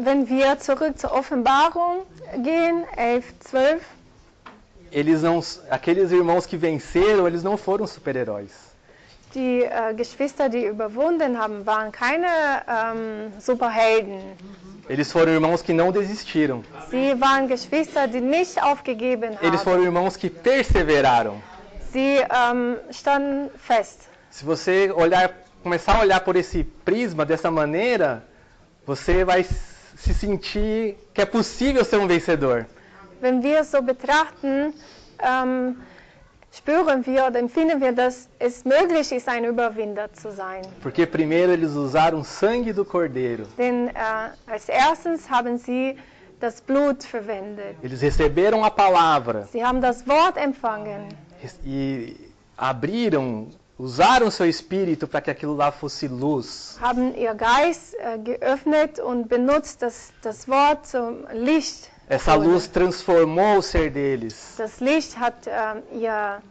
wenn wir zurück zur Offenbarung gehen, 11, 12, aqueles irmãos que venceram, eles não foram super-heróis. Die Geschwister, die überwunden haben, waren keine Superhelden. Eles foram irmãos que não desistiram. Sie waren Geschwister, die nicht aufgegeben haben. Eles foram irmãos que perseveraram. Sie standen fest. Se você começar a olhar por esse prisma, dessa maneira, você vai se sentir que é possível ser um vencedor. Wenn wir so betrachten, spüren wir oder empfinden wir, dass es möglich ist, ein Überwinder zu sein. Porque primeiro eles usaram o sangue do Cordeiro. Denn als erstes haben sie das Blut verwendet. Eles receberam a palavra. Sie haben das Wort empfangen. E usaram seu espírito para que aquilo lá fosse luz. Haben ihr Geist geöffnet und benutzt das Wort zum Licht. Essa luz transformou o ser deles. Das Licht hat ihr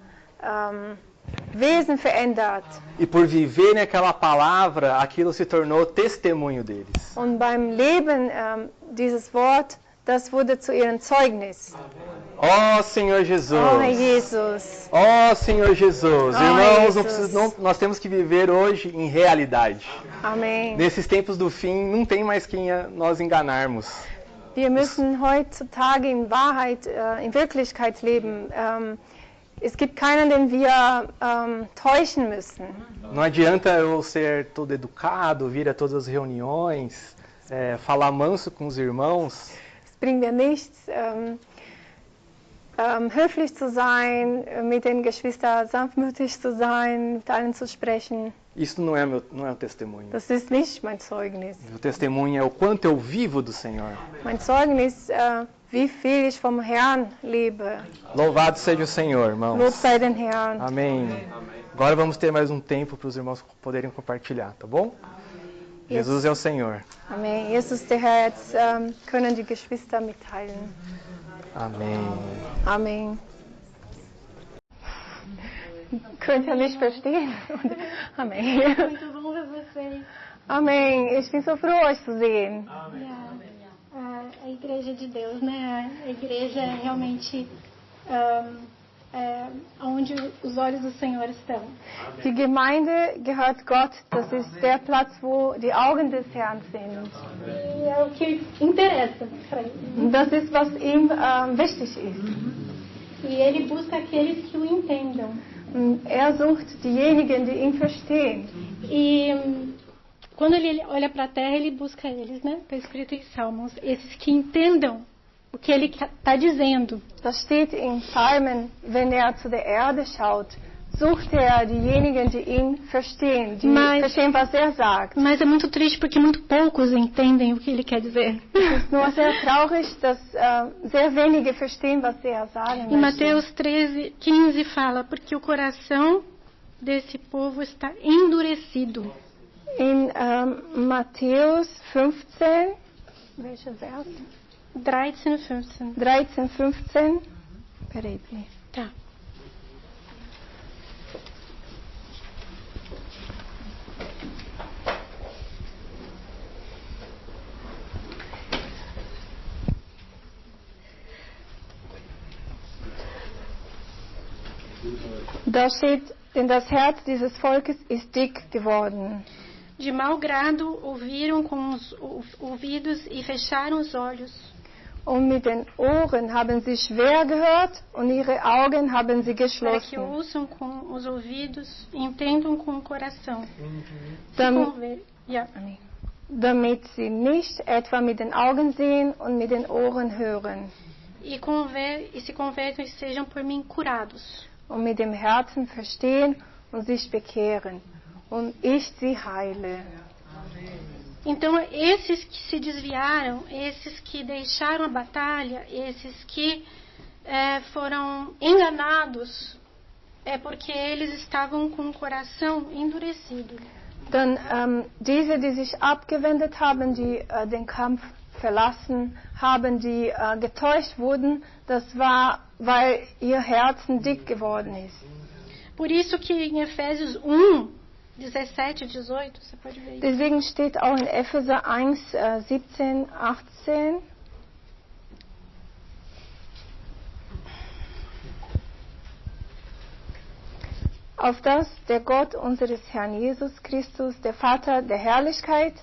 Wesen verändert. E por viverem aquela palavra, aquilo se tornou testemunho deles. Und beim Leben dieses Wort, das wurde zu ihrem Zeugnis. Ó Senhor Jesus! Oh, Jesus! Ó Senhor Jesus! Oh, Irmãos, Jesus. nós temos que viver hoje em realidade. Amém. Nesses tempos do fim, não tem mais quem nós enganarmos. Wir müssen heutzutage in Wahrheit, in Wirklichkeit leben. Es gibt keinen, den wir täuschen müssen. Não adianta eu ser todo educado, vir a todas as reuniões, falar manso com os irmãos. Es bringt mir nichts, höflich zu sein, mit den Geschwistern sanftmütig zu sein, mit allen zu sprechen. Isso não é o testemunho. Das ist nicht mein Zeugnis. O testemunho é o quanto eu vivo do Senhor. Mein Zeugnis, wie viel ich vom Herrn lebe. Louvado seja o Senhor, irmãos. Lob sei den Herrn. Amém. Agora vamos ter mais um tempo para os irmãos poderem compartilhar, tá bom? Jesus é o Senhor. Amen. Jesus ist der Herr. Jetzt können die Geschwister mitteilen. Amém. Amen. Könnt ihr mich verstehen? Amen. Muito bom ver vocês. Amen. Ich bin so froh, euch zu sehen. A igreja de Deus, né? A igreja é realmente onde os olhos do Senhor estão. Die Gemeinde gehört Gott. Das ist der Platz, wo die Augen des Herrn sind. E é o que interessa para ele. Das ist, was ihm wichtig ist. E ele busca aqueles que o entendam. Sucht diejenigen, die ihn verstehen. E quando ele olha para a terra, ele busca eles, né? Está escrito em Salmos, esses que entendam o que ele está dizendo. Das steht in Psalmen, wenn zu der Erde schaut, sucht diejenigen, die ihn verstehen, die verstehen, was sagt. Mas é muito triste porque muito poucos entendem o que ele quer dizer. Es ist nur sehr traurig, dass sehr wenige verstehen, was sagen möchte. Em Mateus 13:15 fala, porque o coração desse povo está endurecido. In Matthäus 15, welcher Vers? 13:15. 13:15. Peraí. Tá. Da steht, denn das Herz dieses Volkes ist dick geworden. De mau grado ouviram com os ouvidos e fecharam os olhos. Und mit den Ohren haben sie schwer gehört und ihre Augen haben sie geschlossen. Para que ouçam com os ouvidos e entendam com o coração. Damit sie nicht etwa mit den Augen sehen und mit den Ohren hören. E se convertam e sejam por mim curados. Und mit dem Herzen verstehen und sich bekehren. Und ich sie heile. Então, esses que se desviaram, esses que deixaram a batalha, esses que foram enganados, é porque eles estavam com o coração endurecido. Dann diese, die sich abgewendet haben, die den Kampf verlassen haben, die getäuscht wurden, das war, weil ihr Herzen dick geworden ist. Por isso que em Efésios 1:17 e 18, você pode ver isso. Deswegen steht auch in Epheser 1:17, 18. Auf dass der Gott unseres Herrn Jesus Christus, der Vater der Herrlichkeit,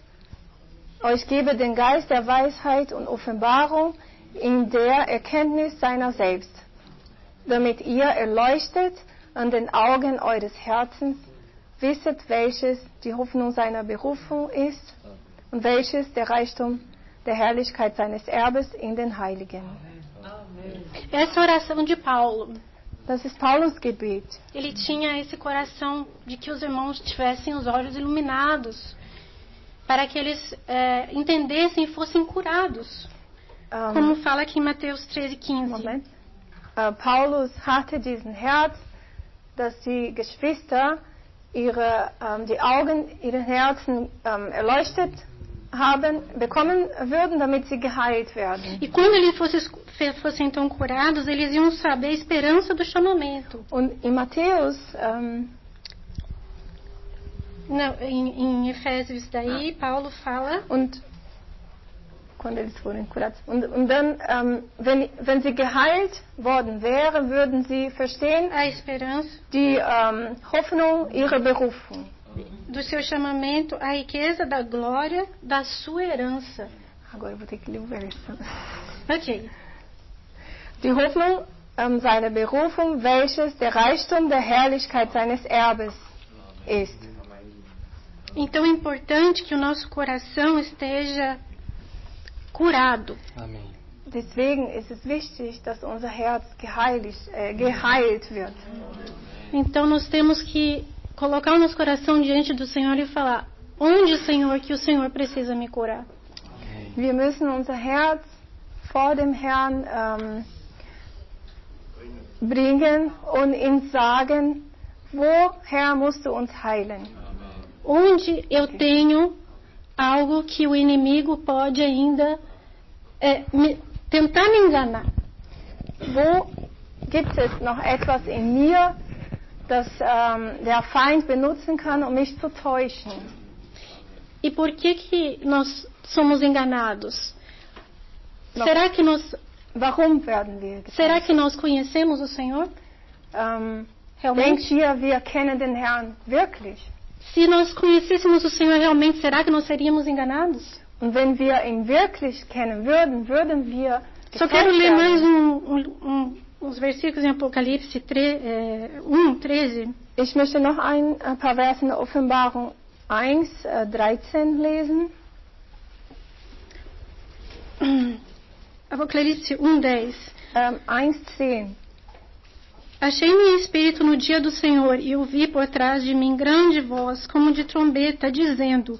euch gebe den Geist der Weisheit und Offenbarung in der Erkenntnis seiner selbst, damit ihr erleuchtet an den Augen eures Herzens, wisset, welches die Hoffnung seiner Berufung ist und welches der Reichtum der Herrlichkeit seines Erbes in den Heiligen. Essa oração de Paulo. Das ist Paulus Gebet. Ele tinha esse coração de que os irmãos tivessem os olhos iluminados, para que eles entendessem e fossem curados. Como fala aqui em Mateus 13:15. Paulus hatte diesen Herz, dass die Geschwister die Augen, ihre Herzen erleuchtet bekommen würden, damit sie geheilt werden. E quando eles fossem então curados, eles iam saber a esperança do chamamento. Und in Matthäus, em Efésios daí, Paulo fala. Und quando eles foram curados. Und dann, wenn sie geheilt worden wären, würden sie verstehen a esperança, die Hoffnung ihrer Berufung. Do seu chamamento, a riqueza da glória da sua herança. Agora eu vou ter que ler o verso. Ok. Die Hoffnung seiner Berufung, welches der Reichtum der Herrlichkeit seines Erbes ist. Então é importante que o nosso coração esteja curado. Amém. Deswegen ist es wichtig, dass unser Herz geheilt wird. Então nós temos que colocar o nosso coração diante do Senhor e falar: onde, Senhor, que o Senhor precisa me curar? Wir müssen unser Herz vor dem Herrn bringen und ihm sagen, wo, Herr, musst du uns heilen? Onde eu tenho algo que o inimigo pode ainda tentar me enganar? Wo gibt es noch etwas in mir, das der Feind benutzen kann, um mich zu täuschen? E por que nós somos enganados? Warum werden wir getäuscht? Será que nós conhecemos o Senhor? Denkt ihr, wir kennen den Herrn wirklich? Se nós conhecêssemos o Senhor realmente, será que nós seríamos enganados? Und wenn wir ihn wirklich kennen würden, würden wir Só quero ler mais uns versículos em Apocalipse 1:13. Ich möchte noch ein paar Verse in der Offenbarung 1:13 lesen. Apocalipse 1:10. 1:10. Achei-me em espírito no dia do Senhor e ouvi por trás de mim grande voz, como de trombeta, dizendo: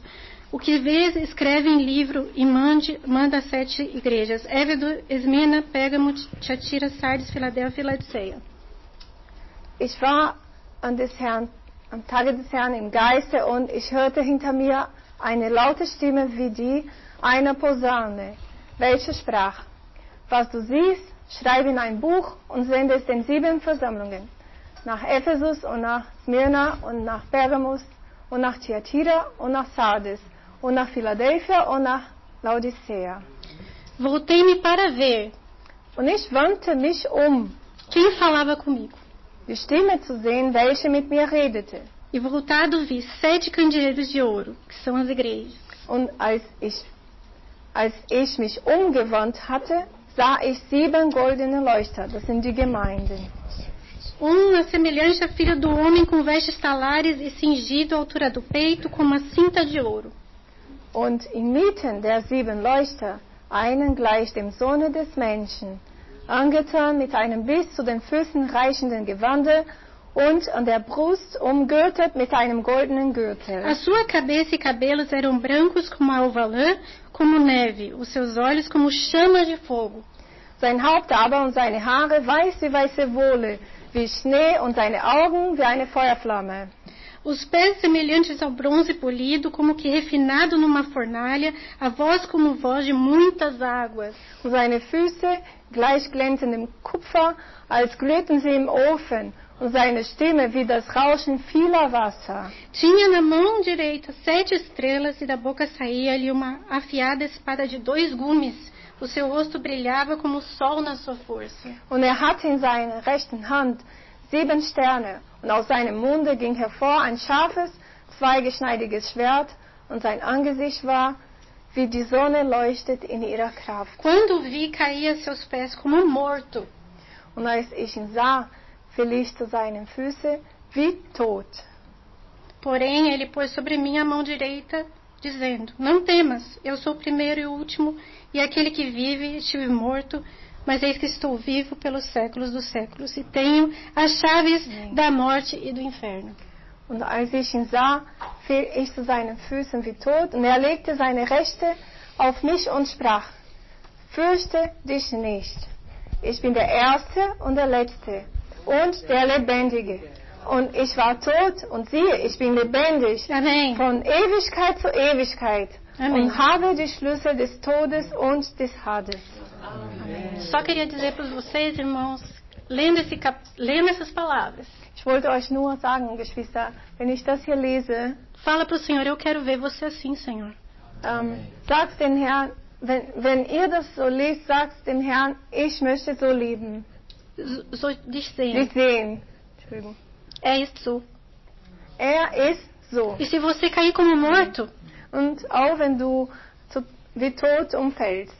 o que vês, escreve em livro e manda às 7 igrejas: Éfeso, Esmina, Pérgamo, Tiatira, Sardes, Filadélfia e Laodiceia. Ich war am Tage des Herrn im Geiste und ich hörte hinter mir eine laute Stimme wie die einer Posaune, welche sprach: Was du siehst, schreibe in ein Buch und sende es den 7 Versammlungen, nach Ephesus und nach Smyrna und nach Pergamos und nach Tiatira und nach Sardes und nach Filadélfia und nach Laodiceia. Voltei-me para ver. Und ich wandte mich Quem falava comigo? Die Stimme zu sehen, welche mit mir redete. E voltado vi 7 candeeiros de ouro, que são as igrejas. Und als ich mich umgewandt hatte, sah ich 7 goldene Leuchter, das sind die Gemeinden. Semelhante a filho do homem com vestes talares e cingido à altura do peito com uma cinta de ouro. Und inmitten der 7 Leuchter einen gleich dem Sohne des Menschen, angetan mit einem bis zu den Füßen reichenden Gewande und an der Brust umgürtet mit einem goldenen Gürtel. A sua cabeça e cabelos eram brancos como a alva lã, como neve, os seus olhos como chamas de fogo. Sein Haupt aber und seine Haare weiß wie weiße Wolle, wie Schnee, und seine Augen wie eine Feuerflamme. Os pés semelhantes ao bronze polido, como que refinado numa fornalha, a voz como voz de muitas águas. Und seine Füße gleich glänzendem Kupfer, als glühten sie im Ofen, und seine Stimme wie das Rauschen vieler Wasser. Tinha na mão direita 7 estrelas e da boca saía-lhe uma afiada espada de 2 gumes. O seu rosto brilhava como o sol na sua força. Und hatte in seiner rechten Hand 7 Sterne, und aus seinem Munde ging hervor ein scharfes, zweigeschneidiges Schwert, und sein Angesicht war, wie die Sonne leuchtet in ihrer Kraft. Quando o vi, caía a seus pés como morto. Und als ich ihn sah, fiel ich zu seinen Füßen wie tot. Porém, ele pôs sobre mim a mão direita, dizendo: Não temas, eu sou o primeiro e o último, e aquele que vive. Estive morto, mas eis que estou vivo pelos séculos dos séculos, e tenho as chaves da morte e do inferno. Und als ich ihn sah, fiel ich zu seinen Füßen wie tot, und legte seine Rechte auf mich und sprach: Fürchte dich nicht, ich bin der Erste und der Letzte und der Lebendige. Und ich war tot, und siehe, ich bin lebendig. Amém. Von Ewigkeit zu Ewigkeit. Amém. Und habe die Schlüssel des Todes und des Hades. Amém. Só queria dizer para vocês, irmãos, lendo essas palavras. Ich wollte euch nur sagen, Geschwister, wenn ich das hier lese, fala para o Senhor: eu quero ver você assim, Senhor. Sagt den Herrn, wenn ihr das so liest, sagt dem Herrn: ich möchte so leben. So dizendo. Dich sehen. Entschuldigung. Ist so. Ist so. E se você cair como morto, und auch wenn du wie tot umfällst,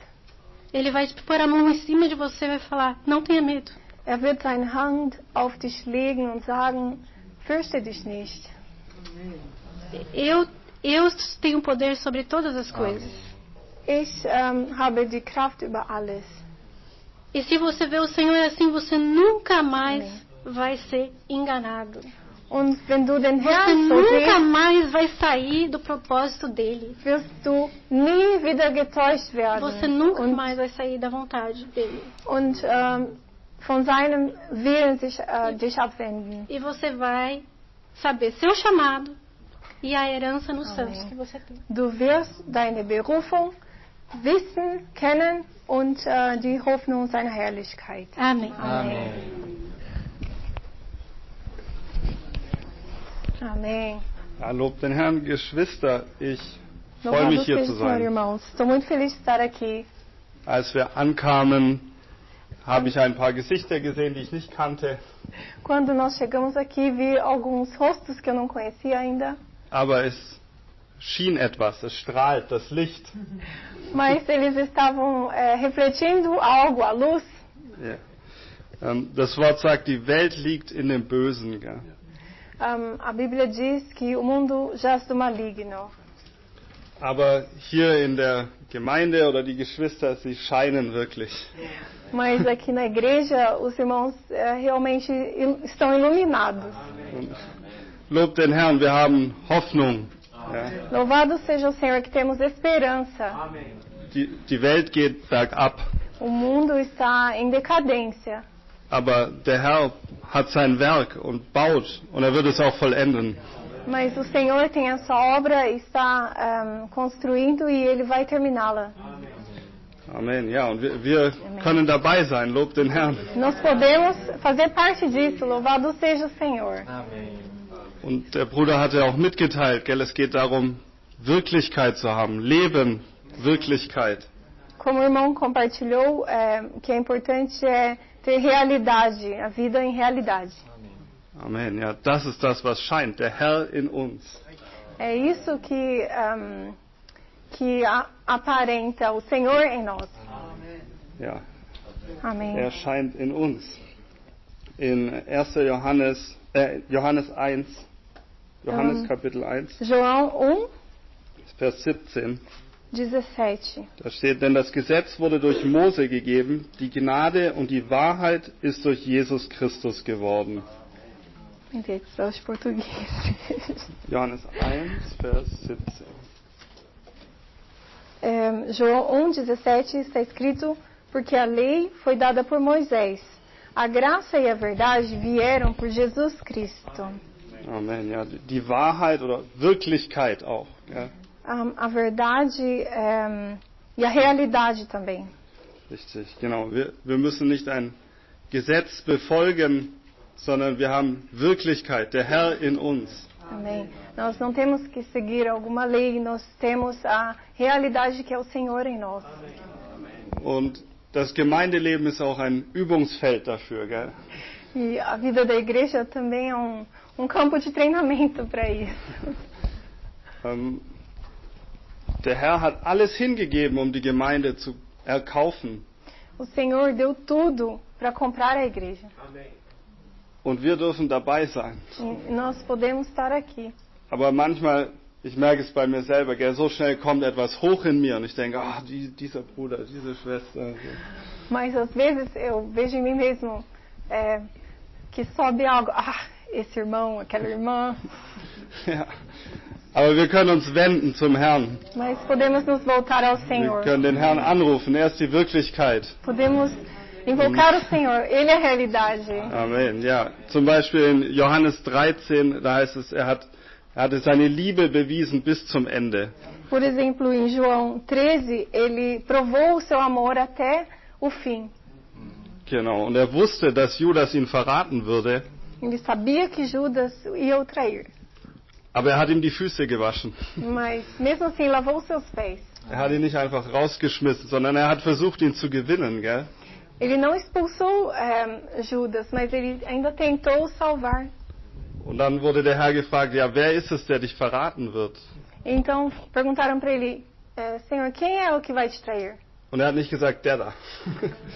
ele vai pôr a mão em cima de você e vai falar: não tenha medo. Wird seine Hand auf dich legen und sagen: fürchte dich nicht. Eu tenho poder sobre todas as coisas. Ich habe die Kraft über alles. E se você vê o Senhor assim, você nunca mais vai ser enganado. Und wenn du den Você Herrn so nunca siehst, mais vai sair do propósito dele. wirst du nie wieder getäuscht werden. Você nunca mais vai sair da vontade dele. Und von seinem Willen dich abwenden. E você vai saber seu chamado. e a herança nos santos que você tem. Du wirst deine Berufung wissen, kennen und die Hoffnung seiner Herrlichkeit. Amém. Amém. Amém. Ja, lob den Herrn, Geschwister. Ich freue Louvado mich hier seja zu o Senhor, sein. irmãos. Estou muito feliz de estar aqui. Als wir ankamen, habe ich ein paar Gesichter gesehen, die ich nicht kannte. Quando nós chegamos aqui, vi alguns rostos que eu não conhecia ainda. Aber es schien etwas, es strahlt, das Licht. Mas eles estavam refletindo algo, a luz. Ja. Das Wort sagt, die Welt liegt in dem Bösen. Gell? A Bíblia diz que o mundo jaz do maligno. Aber hier in der Gemeinde oder die Geschwister, sie scheinen wirklich. Mas aqui na igreja, os irmãos realmente estão iluminados. Lob den Herrn, wir haben Hoffnung. Ja. Louvado seja o Senhor que temos esperança. Die Welt geht bergab. O mundo está em decadência. Aber der Herr hat sein Werk und baut und er wird es auch vollenden. Mas o Senhor tem essa obra e está construindo e Ele vai terminá-la. Amen. Ja, und wir können dabei sein. Lob den Herrn. Nós podemos fazer parte disso. Louvado seja o Senhor. Amen. Und der Bruder hatte auch mitgeteilt, gell, es geht darum, Wirklichkeit zu haben. Leben, Wirklichkeit. Como o irmão compartilhou, que é importante ter realidade, a vida em realidade. Amen. Ja, das ist das, was scheint. Der Herr in uns. É isso que aparenta o Senhor em nós. Ja. Amém. Er scheint in uns. In 1. Johannes 1, Johannes Kapitel 1, João 1, Vers 17. 17. Da steht, denn das Gesetz wurde durch Mose gegeben, die Gnade und die Wahrheit ist durch Jesus Christus geworden. Johannes 1, Vers 17. João 1,17 está escrito, porque a lei foi dada por Moisés. A graça e a verdade vieram por Jesus Cristo. Amen, ja, die Wahrheit oder Wirklichkeit auch. Ja. A verdade e a realidade também. Richtig, genau. Wir müssen nicht ein Gesetz befolgen, sondern wir haben Wirklichkeit, der Herr in uns. Amém. Nós não temos que seguir alguma lei, nós temos a realidade que é o Senhor em nós. Und das Gemeindeleben ist auch ein Übungsfeld dafür, gell? E a vida da igreja também é um campo de treinamento para isso. Der Herr hat alles hingegeben, um die Gemeinde zu erkaufen. O Senhor deu tudo para comprar a igreja. Amém. Und wir dürfen dabei sein. E nós podemos estar aqui. Aber manchmal, ich merke es bei mir selber, gell, so schnell kommt etwas hoch in mir und ich denke, dieser Bruder, diese Schwester. Mas às vezes eu vejo em mim mesmo que sobe algo. Esse irmão, aquela irmã. Ja. Aber wir können uns wenden zum Herrn. Mas podemos nos voltar ao Senhor. Wir können den Herrn anrufen, er ist die Wirklichkeit. Podemos invocar o Senhor, Ele é a realidade. Amen, ja. Zum Beispiel in Johannes 13, da heißt es, er hatte seine Liebe bewiesen bis zum Ende. Por exemplo, em João 13, ele provou o seu amor até o fim. Genau, und er wusste, dass Judas ihn verraten würde. Ele sabia que Judas ia o trair. Aber er hat ihm die Füße gewaschen. Mas mesmo assim lavou os seus pés. Er hat ihn nicht einfach rausgeschmissen, sondern er hat versucht, ihn zu gewinnen, gell? Ele não expulsou Judas, mas ele ainda tentou salvar. Und dann wurde der Herr gefragt, ja, wer ist es, der dich verraten wird? Então perguntaram para ele, Senhor, quem é o que vai te trair? Und er hat nicht gesagt, der da.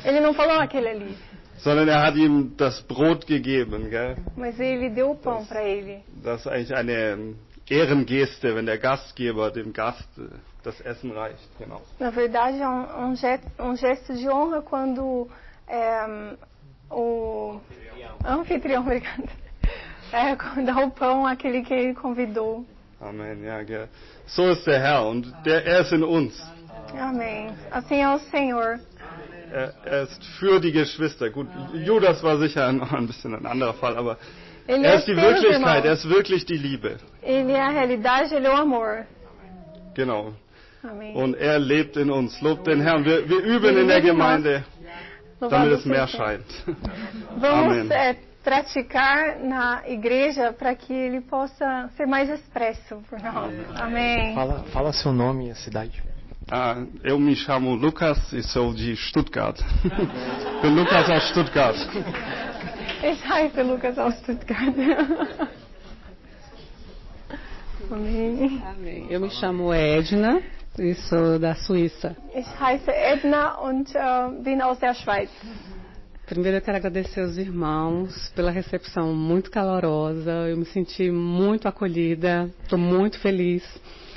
Ele não falou aquele ali. Sondern er hat ihm das Brot gegeben, gell? Mas ele deu o pão para ele. Das ist eigentlich eine Ehrengeste, wenn der Gastgeber dem Gast das Essen reicht, genau. Na verdade é um gesto de honra quando o anfitrião, obrigada, dá o pão àquele que ele convidou. Amen, ja, gell. So ist der Herr und er ist in uns. Amém. Assim é o Senhor. Er ist für die Geschwister. Gut, Judas war sicher noch ein bisschen ein anderer Fall, aber Ele Er ist die Deus, Wirklichkeit, irmão. er ist wirklich die Liebe. Ele é a realidade, ele é o amor. Genau. Amém. Und er lebt in uns. Lobt den Herrn. Wir üben in der Gemeinde, damit es mehr scheint. Vamos Amém. praticar na igreja para que ele possa ser mais expresso por nós. Amém. Fala seu nome e a cidade. Eu me chamo Lucas e sou de Stuttgart. Bin Lucas aus Stuttgart. Ich heiße Lucas aus Stuttgart. Amém. Amém. Eu me chamo Edna e sou da Suíça. Ich heiße Edna und bin aus der Schweiz. Primeiro eu quero agradecer aos irmãos pela recepção muito calorosa. Eu me senti muito acolhida. Estou muito feliz.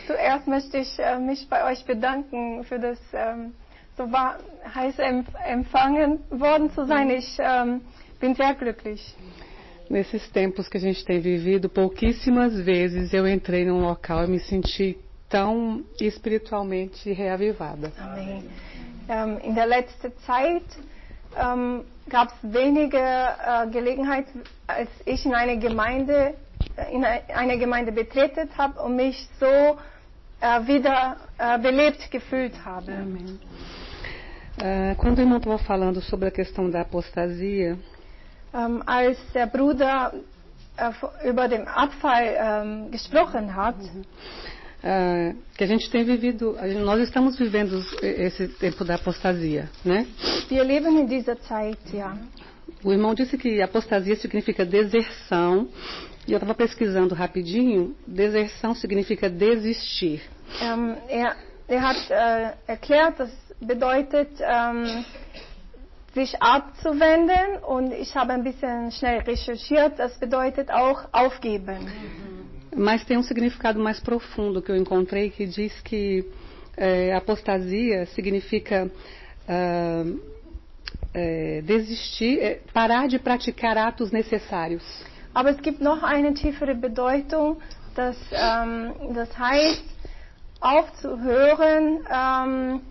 Zuerst möchte ich mich bei euch bedanken für das so heiße empfangen worden zu sein. Ich bin sehr glücklich. Nesses tempos que a gente tem vivido, pouquíssimas vezes eu entrei num local e me senti tão espiritualmente reavivada. Amém. In der letzten Zeit gab es wenige Gelegenheit, als ich in eine Gemeinde betreten habe und mich so wieder belebt gefühlt habe. Amém. Quando o irmão estava falando sobre a questão da apostasia, als der Bruder über den Abfall gesprochen hat, que a gente tem vivido, nós estamos vivendo esse tempo da apostasia, né? Wir leben in dieser Zeit, ja. O irmão disse que apostasia significa deserção, e eu estava pesquisando rapidinho. Deserção significa desistir. Er hat erklärt, das bedeutet sich abzuwenden, und ich habe ein bisschen schnell recherchiert, das bedeutet auch aufgeben. Mas tem um significado mais profundo que eu encontrei, que diz que apostasia significa desistir, parar de praticar atos necessários. Aber es gibt noch eine tiefere Bedeutung, das heißt, aufzuhören,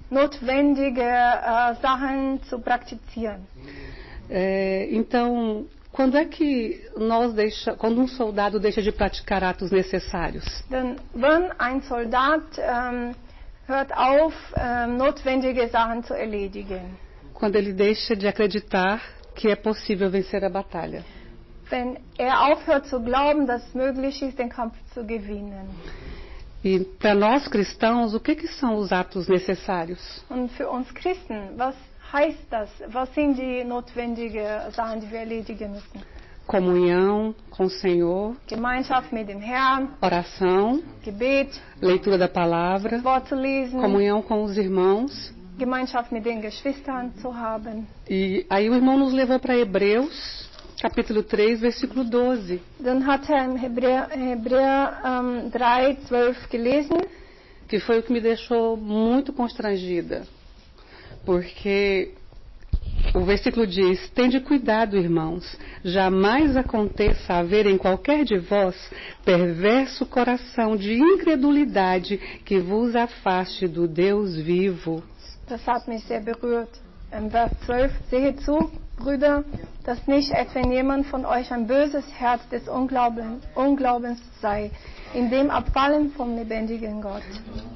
notwendige Sachen zu praktizieren. Então, quando é que quando um soldado deixa de praticar atos necessários? Denn wenn ein Soldat hört auf, notwendige Sachen zu erledigen. Quando ele deixa de acreditar que é possível vencer a batalha. Wenn aufhört zu glauben, dass es möglich ist, den Kampf zu gewinnen. E para nós cristãos, o que são os atos necessários? Und für uns Christen, was heißt das? Was sind die notwendigen Sachen, die wir erledigen müssen? Comunhão com o Senhor, Gemeinschaft mit dem Herrn, oração, Gebet, leitura da palavra, Wort zu lesen, comunhão com os irmãos. Gemeinschaft mit den Geschwistern zu haben. E aí o irmão nos levou para Hebreus, capítulo 3, versículo 12. Dann hat er in Hebräer 3:12 gelesen, que foi o que me deixou muito constrangida, porque o versículo diz: tende cuidado, irmãos, jamais aconteça haver em qualquer de vós perverso coração de incredulidade que vos afaste do Deus vivo. Das hat mich sehr berührt. Im Vers 12, seht zu, Brüder, dass nicht etwa jemand von euch ein böses Herz des Unglaubens sei, in dem Abfallen vom lebendigen Gott.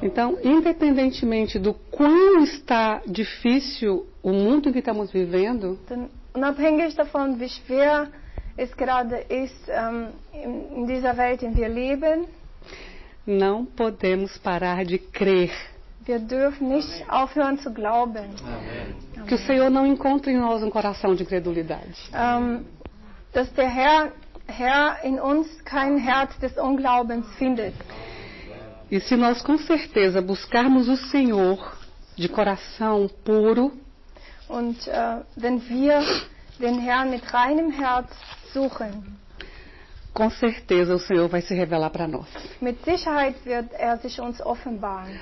Então, independentemente do quão está difícil o mundo em que estamos vivendo, unabhängig davon, wie schwer es gerade ist in dieser Welt, in der wir leben, não podemos parar de crer. Wir dürfen nicht aufhören zu glauben. Amém. Que o Senhor não encontre em nós um coração de incredulidade. Dass der Herr in uns kein Herz des Unglaubens findet. E se nós com certeza buscarmos o Senhor de coração puro, und wenn wir den Herrn mit reinem Herz suchen, com certeza o Senhor vai se revelar para nós. Mit Sicherheit wird sich uns offenbaren.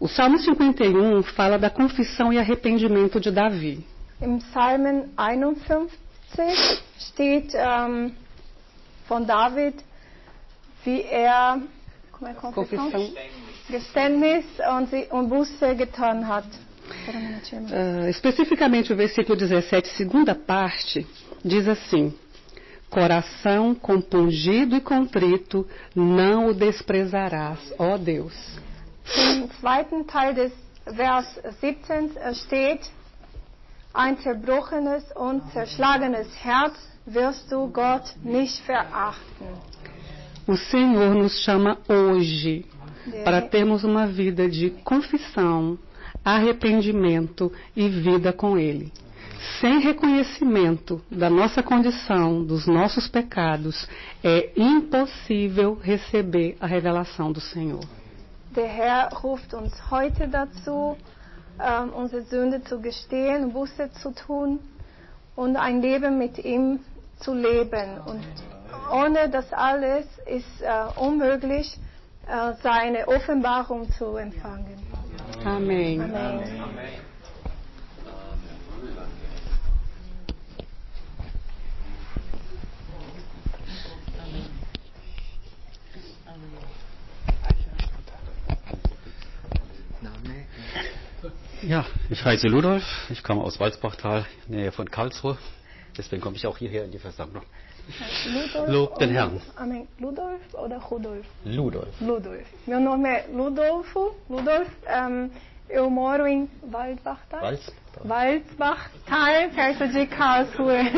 O Salmo 51 fala da confissão e arrependimento de Davi. Im Psalmen 51 steht von David, wie como é confissão? Geständnis und Buße getan hat. Especificamente o versículo 17, segunda parte, diz assim: Coração compungido e contrito, não o desprezarás, ó Deus. Im zweiten Teil des Vers 17 steht, ein zerbrochenes und zerschlagenes Herz wirst du Gott nicht verachten. O Senhor nos chama hoje para termos uma vida de confissão, arrependimento e vida com Ele. Sem reconhecimento da nossa condição, dos nossos pecados, é impossível receber a revelação do Senhor. Der Herr ruft uns heute dazu, unsere Sünde zu gestehen, Buße zu tun und ein Leben mit ihm zu leben. Und ohne das alles ist unmöglich, seine Offenbarung zu empfangen. Amém. Amém. Ja, ich heiße Ludolf, ich komme aus Walsbachtal, Nähe von Karlsruhe. Deswegen komme ich auch hierher in die Versammlung. Lob den Herrn. Amém. Ludolf oder Rudolf? Ludolf. Ludolf. Meu nome é Ludolfo. Eu moro em Walsbachtal. Walsbachtal, perto de Karlsruhe.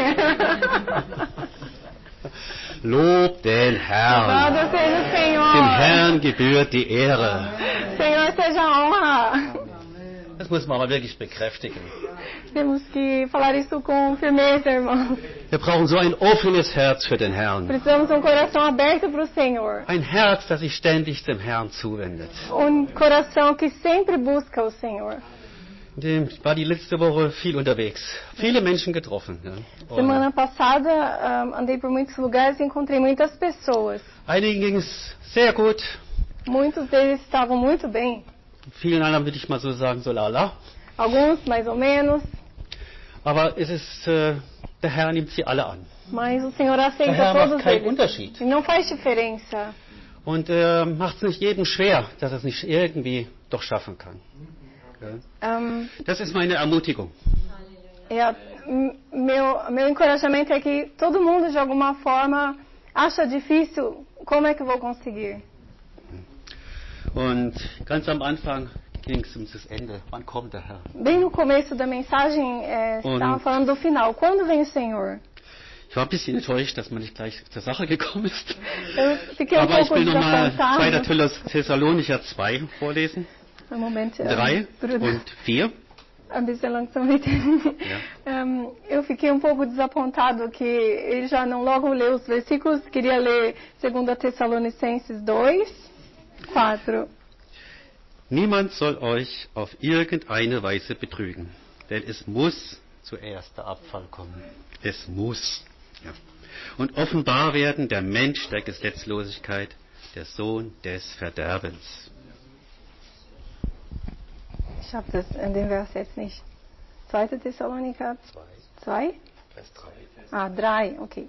Lob den Herrn. Louvado seja o Senhor. Dem Herrn gebührt die Ehre. Senhor seja a honra. Das muss man aber wirklich bekräftigen. Temos que falar isso com firmeza, irmãos. Wir brauchen so ein offenes Herz für den Herrn. Precisamos coração aberto para o Senhor. Ein Herz, das sich ständig dem Herrn zuwendet. Coração que sempre busca o Senhor. Ich war die letzte Woche viel unterwegs. Viele Menschen getroffen. Ja. Semana passada andei por muitos lugares e encontrei muitas pessoas. Einigen ging es sehr gut. Muitos deles estavam muito bem. Vielen anderen würde ich mal so sagen, so lala. Alguns mais ou menos. Aber es ist, der Herr nimmt sie alle an. Mas o Senhor aceita der Herr todos macht keinen eles. Unterschied. E não faz diferença. Und macht es nicht jedem schwer, dass er es nicht irgendwie doch schaffen kann. Das ist meine Ermutigung. Meu encorajamento é que todo mundo de alguma forma acha difícil, como é que eu vou conseguir? Und ganz am Anfang ging es um das Ende. Wann kommt der Herr? Bem no começo da mensagem, estava falando do final. Quando vem o Senhor? Ich war ein bisschen enttäuscht, dass man nicht gleich zur Sache gekommen ist. Aber ich will nochmal 2. Thessalonicher 2 vorlesen. 3 und 4. Eu fiquei um pouco desapontado que ele já não logo leu os versículos. Queria ler 2 Tessalonicenses 2. 4. Niemand soll euch auf irgendeine Weise betrügen, denn es muss zuerst der Abfall kommen. Es muss. Ja. Und offenbar werden der Mensch der Gesetzlosigkeit, der Sohn des Verderbens. Ich habe das in dem Vers jetzt nicht. 2. Thessaloniker 2? Vers 3. Ah, 3, ok.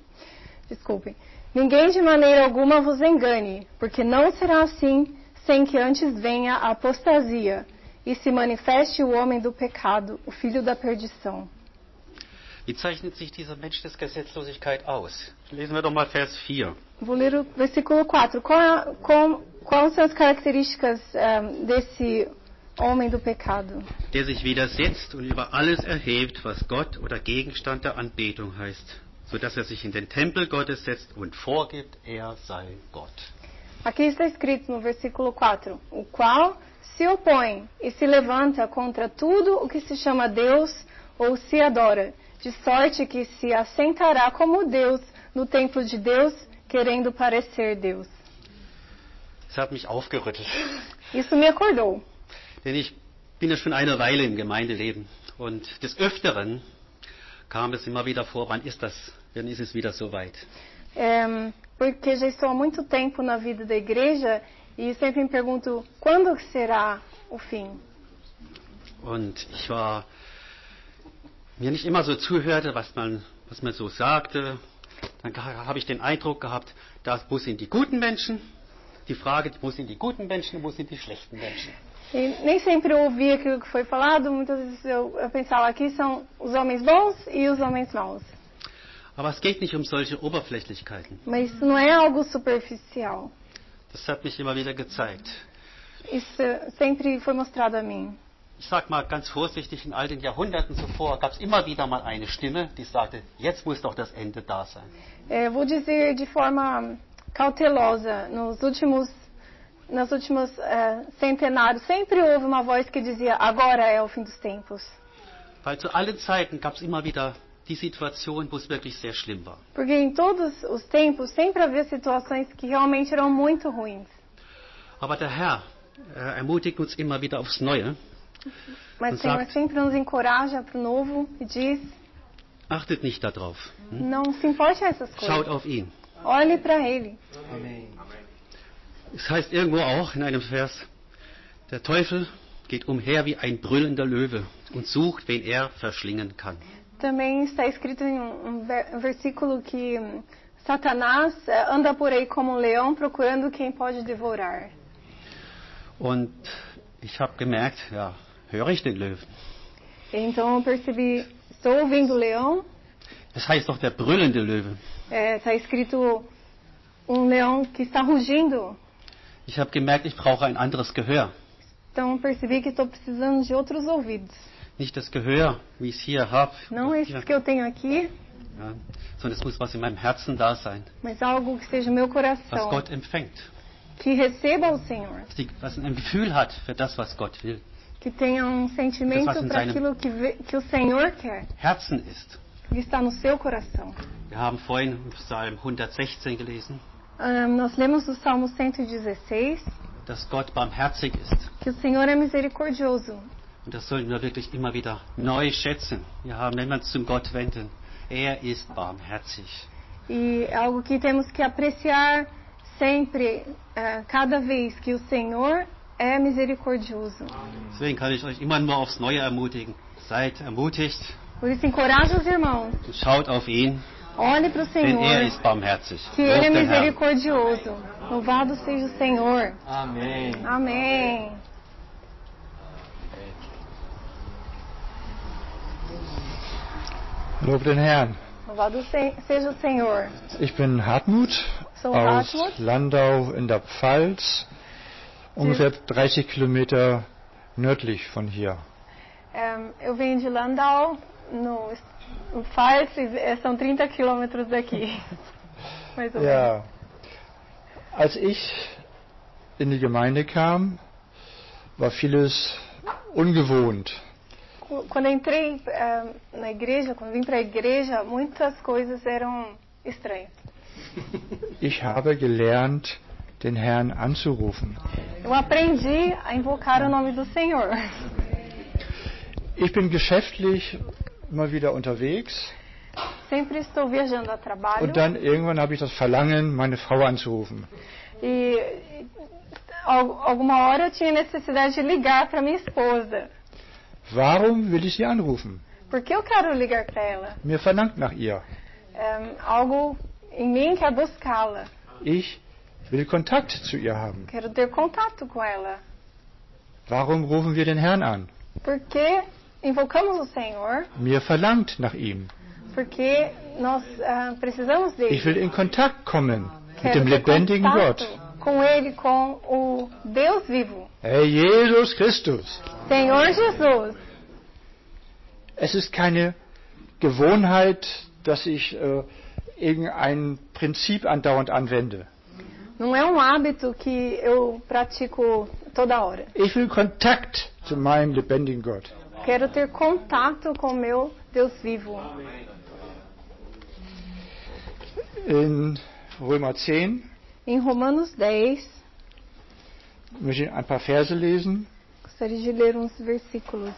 Desculpe. Ninguém de maneira alguma vos engane, porque não será assim sem que antes venha a apostasia e se manifeste o homem do pecado, o filho da perdição. Wie zeichnet sich dieser Mensch des Gesetzlosigkeit aus? Lesen wir doch mal Vers 4. Vou ler o versículo 4. Quais são as características desse homem do pecado? Der sich widersetzt und über alles erhebt, was Gott oder Gegenstand der Anbetung heißt, sodass er sich in den Tempel Gottes setzt und vorgibt, er sei Gott. Aqui está escrito no versículo 4, o qual se opõe e se levanta contra tudo o que se chama Deus ou se adora, de sorte que se assentará como Deus no templo de Deus, querendo parecer Deus. Das hat mich aufgerüttelt. Isso me acordou. Denn ich bin ja schon eine Weile im Gemeindeleben und des Öfteren kam es immer wieder vor, wann ist es wieder so weit? Porque já estou há muito tempo na vida da igreja e sempre me pergunto, quando será o fim? Und ich war mir nicht immer so zuhörte, was man so sagte. Dann habe ich den Eindruck gehabt, das muss in die guten Menschen. Die Frage, muss in die guten Menschen, muss in die schlechten Menschen. E nem sempre eu ouvia aquilo que foi falado, muitas vezes eu pensava, aqui são os homens bons e os homens maus. Aber es geht nicht um solche Oberflächlichkeiten. Mas isso não é algo superficial. Das hat mich immer wieder gezeigt. Isso sempre foi mostrado a mim. Ich sage mal ganz vorsichtig, in all den Jahrhunderten zuvor gab es immer wieder mal eine Stimme, die sagte, jetzt muss doch das Ende da sein. Vou dizer de forma cautelosa, nos últimos centenários, sempre houve uma voz que dizia, agora é o fim dos tempos. Weil zu allen Zeiten gab es immer wieder die Situation, wo es wirklich sehr schlimm war. Porque em todos os tempos sempre havia situações que realmente eram muito ruins. Aber der Herr ermutigt uns immer wieder aufs Neue. Mas o Senhor sempre nos encoraja para o novo e diz, achtet nicht darauf. Não se importe a essas coisas. Schaut auf ihn. Olhe para Ele. Amen. Es heißt irgendwo auch in einem Vers, der Teufel geht umher wie ein brüllender Löwe und sucht, wen er verschlingen kann. Também está escrito em versículo que Satanás anda por aí como um leão procurando quem pode devorar. Und ich habe gemerkt, ja, höre ich den Löwen? Então eu percebi, estou ouvindo o leão? Das heißt doch der brüllende Löwe. Está escrito leão que está rugindo. Ich habe gemerkt, ich brauche ein anderes Gehör. Então eu percebi que estou precisando de outros ouvidos. Nicht das Gehör, wie ich es hier habe. Não esses que eu tenho aqui. Ja, sondern es muss was in meinem Herzen da sein. Mas algo que seja o meu coração. Was Gott empfängt. Que receba o Senhor. Was ein Gefühl hat für das, was Gott will. Que tenha sentimento para aquilo que o Senhor quer. Herzen ist. Que está no seu coração. Wir haben vorhin Psalm 116 gelesen. Nós lemos o Salmo 116. Dass Gott barmherzig ist. Que o Senhor é misericordioso. Und das sollten wir wirklich immer wieder neu schätzen. Wenn wir uns zum Gott wenden, er ist barmherzig. E é algo que temos que apreciar sempre, cada vez que o Senhor é misericordioso. Deswegen kann ich euch immer nur aufs Neue ermutigen. Seid ermutigt. Por isso encoraja os irmãos. Schaut auf ihn. Olhe para o Senhor. Denn er ist barmherzig. Que ele é misericordioso. Louvado seja o Senhor. Amém. Amém. Lob den Herrn. Louvado seja o Senhor. Ich bin Hartmut aus Landau in der Pfalz, ungefähr 30 Kilometer nördlich von hier. Eu venho de Landau, no Pfalz, são 30 quilômetros daqui. Mais ou menos. Ja. Als ich in die Gemeinde kam, war vieles ungewohnt. Quando eu entrei na igreja, quando vim para a igreja, muitas coisas eram estranhas. Ich habe gelernt, den Herrn anzurufen. Eu aprendi a invocar o nome do Senhor. Ich bin geschäftlich immer wieder unterwegs. Sempre estou viajando a trabalho. Und dann irgendwann habe ich das Verlangen, meine Frau anzurufen. E alguma hora eu tinha necessidade de ligar para minha esposa. Warum will ich sie anrufen? Porque eu quero ligar para ela. Mir verlangt nach ihr. Algo em mim quer buscá-la. Ich will Kontakt zu ihr haben. Quero ter contato com ela. Warum rufen wir den Herrn an? Porque invocamos o Senhor. Mir verlangt nach ihm. Porque nós precisamos dele. Ich will in Kontakt kommen mit dem lebendigen Gott. Com ele, com o Deus vivo. Herr Jesus Christus. Senhor Jesus. Es ist keine Gewohnheit, dass ich irgendein Prinzip andauernd anwende. Não é hábito que eu pratico toda hora. Ich will Kontakt zu meinem lebendigen Gott. Quero ter contato com meu Deus vivo. In Römer 10. Em Romanos 10. Möchte ich ein paar Verse lesen. Gostaria de ler uns versículos.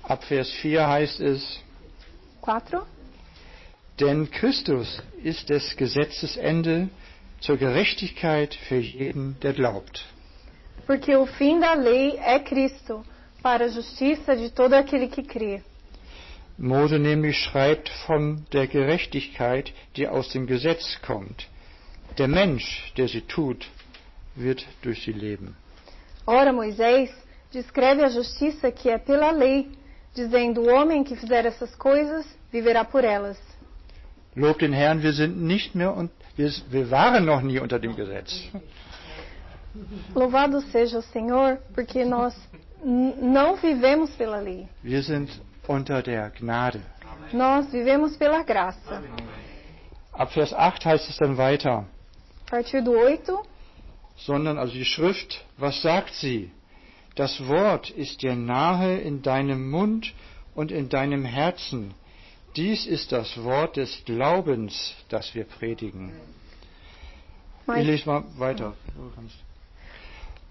Ab Vers 4 heißt es: 4. Denn Christus ist des Gesetzes Ende zur Gerechtigkeit für jeden, der glaubt. Porque o fim da lei é Cristo, para a justiça de todo aquele que crê. Mose nämlich schreibt von der Gerechtigkeit, die aus dem Gesetz kommt. Der Mensch, der sie tut, wird durch sie leben. Ora, Moisés descreve a justiça que é pela lei, dizendo: o homem que fizer essas coisas viverá por elas. Lob den Herrn, wir sind nicht mehr und wir waren noch nie unter dem Gesetz. Louvado seja o Senhor, porque nós não vivemos pela lei. Wir sind unter der Gnade. Nós vivemos pela graça. Ab Vers 8 heißt es dann weiter. A partir do 8. Sondern, also die Schrift, was sagt sie? Das Wort ist dir nahe in deinem Mund und in deinem Herzen. Dies ist das Wort des Glaubens, das wir predigen. Ich lese mal weiter.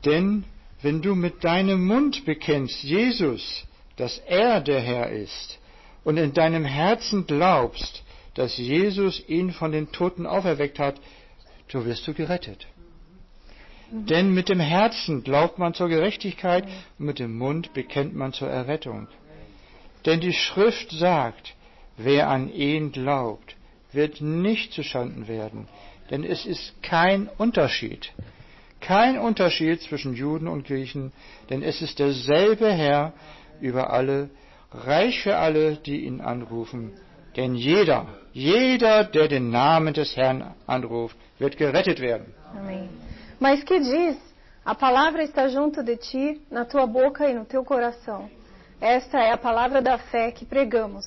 Denn wenn du mit deinem Mund bekennst, Jesus, dass er der Herr ist, und in deinem Herzen glaubst, dass Jesus ihn von den Toten auferweckt hat, so wirst du gerettet. Denn mit dem Herzen glaubt man zur Gerechtigkeit und mit dem Mund bekennt man zur Errettung. Denn die Schrift sagt, wer an ihn glaubt, wird nicht zuschanden werden. Denn es ist kein Unterschied zwischen Juden und Griechen, denn es ist derselbe Herr über alle, reich für alle, die ihn anrufen. Denn jeder, der den Namen des Herrn anruft, wird gerettet werden. Amém. Mas que diz? A palavra está junto de ti, na tua boca e no teu coração. Esta é a palavra da fé que pregamos.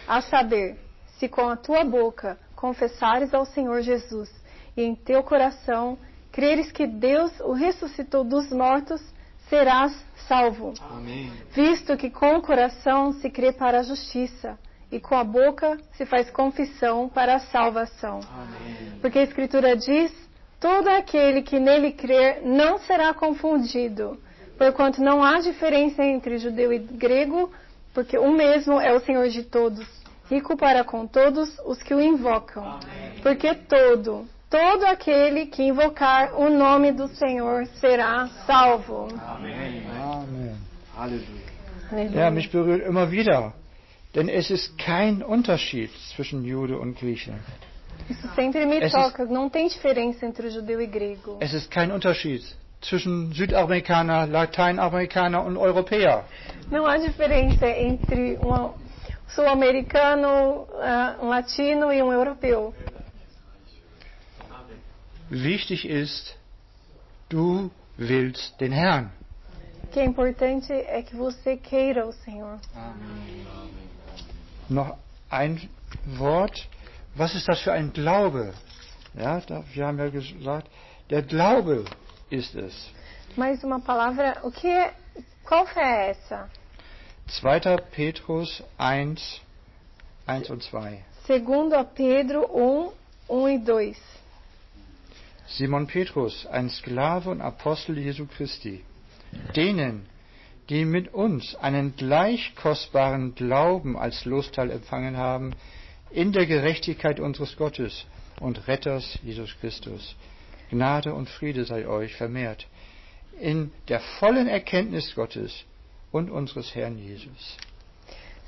A saber, se com a tua boca confessares ao Senhor Jesus e em teu coração creres que Deus o ressuscitou dos mortos, serás salvo. Amém. Visto que com o coração se crê para a justiça e com a boca se faz confissão para a salvação. Amém. Porque a Escritura diz, todo aquele que nele crer não será confundido, porquanto não há diferença entre judeu e grego, porque o mesmo é o Senhor de todos, rico para com todos os que o invocam. Amém. Porque todo aquele que invocar o nome do Senhor será salvo. Amen. Amen. Halleluja. Ja, mich berührt immer wieder, denn es ist kein Unterschied zwischen Jude und Grieche. Isso sempre me toca, não tem diferença entre o judeu e grego. Es ist kein Unterschied zwischen Südamerikaner, Lateinamerikaner und Europäer. Não há diferença entre um sul-americano, um latino e um europeu. Wichtig ist, du willst den Herrn. O que é importante é que você queira o Senhor. Noch ein Wort. Was ist das für ein Glaube? Ja, wir haben ja gesagt, der Glaube ist es. Mais uma palavra, qual fé é essa? 2. Petrus 1 und 2. 2 Pedro 1 e 2. Simon Petrus, ein Sklave und Apostel Jesu Christi, denen, die mit uns einen gleich kostbaren Glauben als Losteil empfangen haben, in der Gerechtigkeit unseres Gottes und Retters Jesus Christus. Gnade und Friede sei euch vermehrt, in der vollen Erkenntnis Gottes und unseres Herrn Jesus.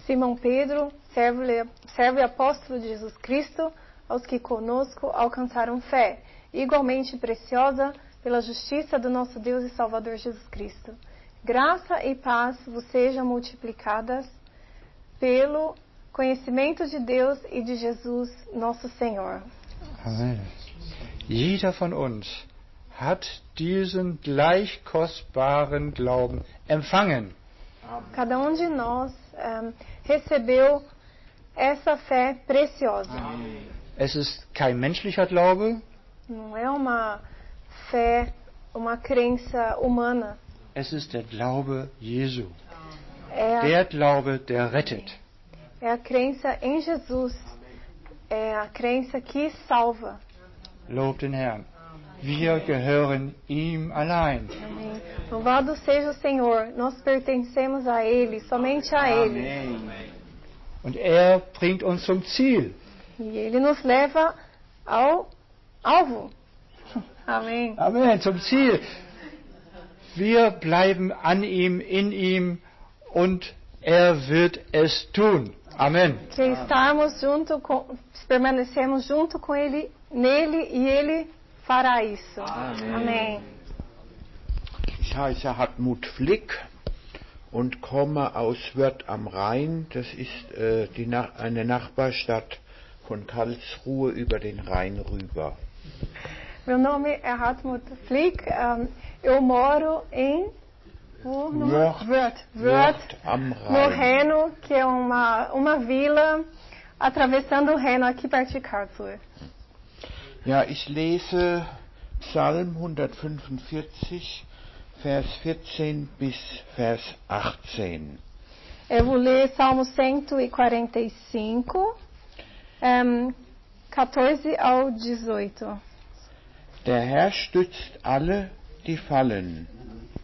Simão Pedro, servo e apóstolo de Jesus Cristo, aos que conosco alcançaram fé, igualmente preciosa pela justiça do nosso Deus e Salvador Jesus Cristo. Graça e paz vos sejam multiplicadas pelo conhecimento de Deus e de Jesus, nosso Senhor. Amen. Jeder von uns hat diesen gleich kostbaren Glauben empfangen. Cada de nós recebeu essa fé preciosa. Es ist kein menschlicher Glaube. Não é uma fé, uma crença humana. Es ist der Glaube Jesu. Der Glaube, der rettet. É a crença em Jesus. É a crença que salva. Lob den Herrn. Wir gehören ihm allein. Amém. Louvado seja o Senhor. Nós pertencemos a Ele, somente a Ele. Amém. Und bringt uns zum Ziel. E Ele nos leva ao alvo. Amém. Amen, zum Ziel. Wir bleiben an ihm, in ihm und wird es tun. Amen. Que permanecemos junto com Ele, nele, e Ele fará isso. Amém. Ich heiße Hartmut Flick und komme aus Wörth am Rhein. Das ist eine Nachbarstadt von Karlsruhe über den Rhein rüber. Meu nome é Hartmut Flick, eu moro em Wörth, am no Rhein. Reno, que é uma vila atravessando o Reno aqui perto de Karlsruhe. Ja, ich lese Psalm 145, Vers 14 bis Vers 18. Eu vou ler Salmo 145, 14 ao 18. Der Herr stützt alle, die fallen,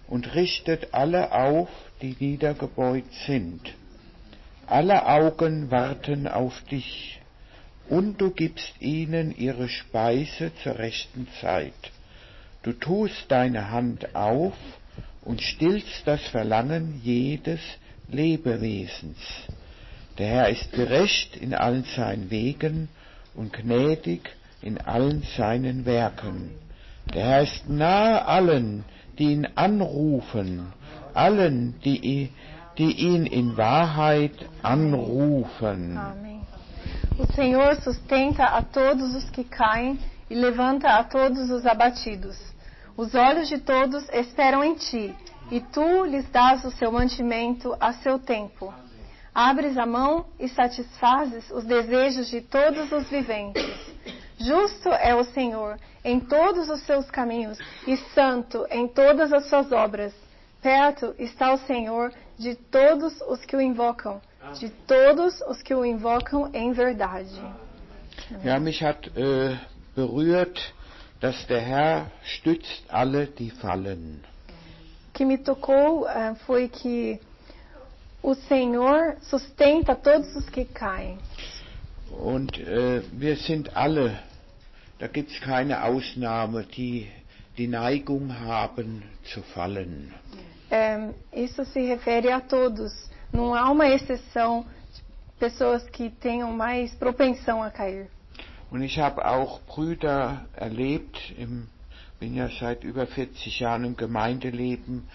und richtet alle auf, die niedergebeugt sind. Alle Augen warten auf dich, und du gibst ihnen ihre Speise zur rechten Zeit. Du tust deine Hand auf und stillst das Verlangen jedes Lebewesens. Der Herr ist gerecht in allen seinen Wegen und gnädig in allen seinen Werken. Der Herr ist nahe allen, die ihn anrufen, allen, die ihn in Wahrheit anrufen. Amém. O Senhor sustenta a todos os que caem e levanta a todos os abatidos. Os olhos de todos esperam em ti, e tu lhes dás o seu mantimento a seu tempo. Abres a mão e satisfazes os desejos de todos os viventes. Justo é o Senhor em todos os seus caminhos e santo em todas as suas obras. Perto está o Senhor de todos os que o invocam, de todos os que o invocam em verdade. Ja, mich hat berührt, dass der Herr stützt alle, die fallen. O que me tocou foi que o Senhor sustenta todos os que caem. Und wir sind alle, da gibt es keine Ausnahme, die die Neigung haben zu fallen. Isso se refere a todos. Não há uma exceção de pessoas que tenham mais propensão a cair. Und ich habe auch Brüder erlebt, bin ja seit über 40 Jahren im Gemeindeleben,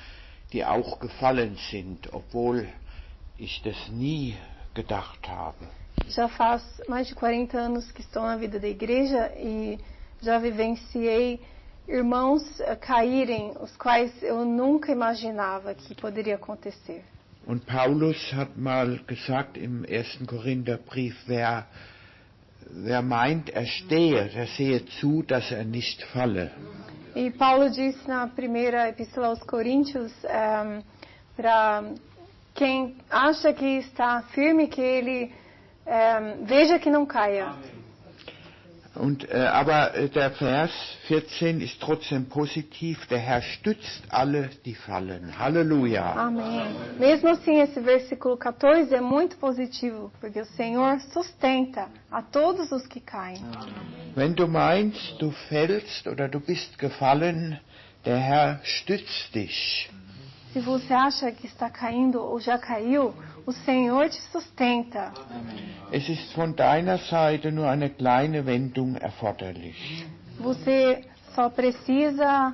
die auch gefallen sind, obwohl ich das nie gedacht habe. Já faz mais de 40 anos que estou na vida da igreja e já vivenciei irmãos caírem, os quais eu nunca imaginava que poderia acontecer. Und Paulus hat mal gesagt im 1. Korintherbrief, wer meint, er stehe, der sehe zu, dass er nicht falle. E Paulo disse na primeira epístola aos Coríntios, para quem acha que está firme, que ele veja que não caia. Und, aber der Vers 14 ist trotzdem positiv. Der Herr stützt alle, die fallen. Halleluja. Amém. Mesmo assim, esse versículo 14 é muito positivo, porque o Senhor sustenta a todos os que caem. Wenn du meinst, du fällst oder du bist gefallen, der Herr stützt dich. Se você acha que está caindo ou já caiu, o Senhor te sustenta. Es ist von deiner Seite nur eine kleine Wendung erforderlich. Você só precisa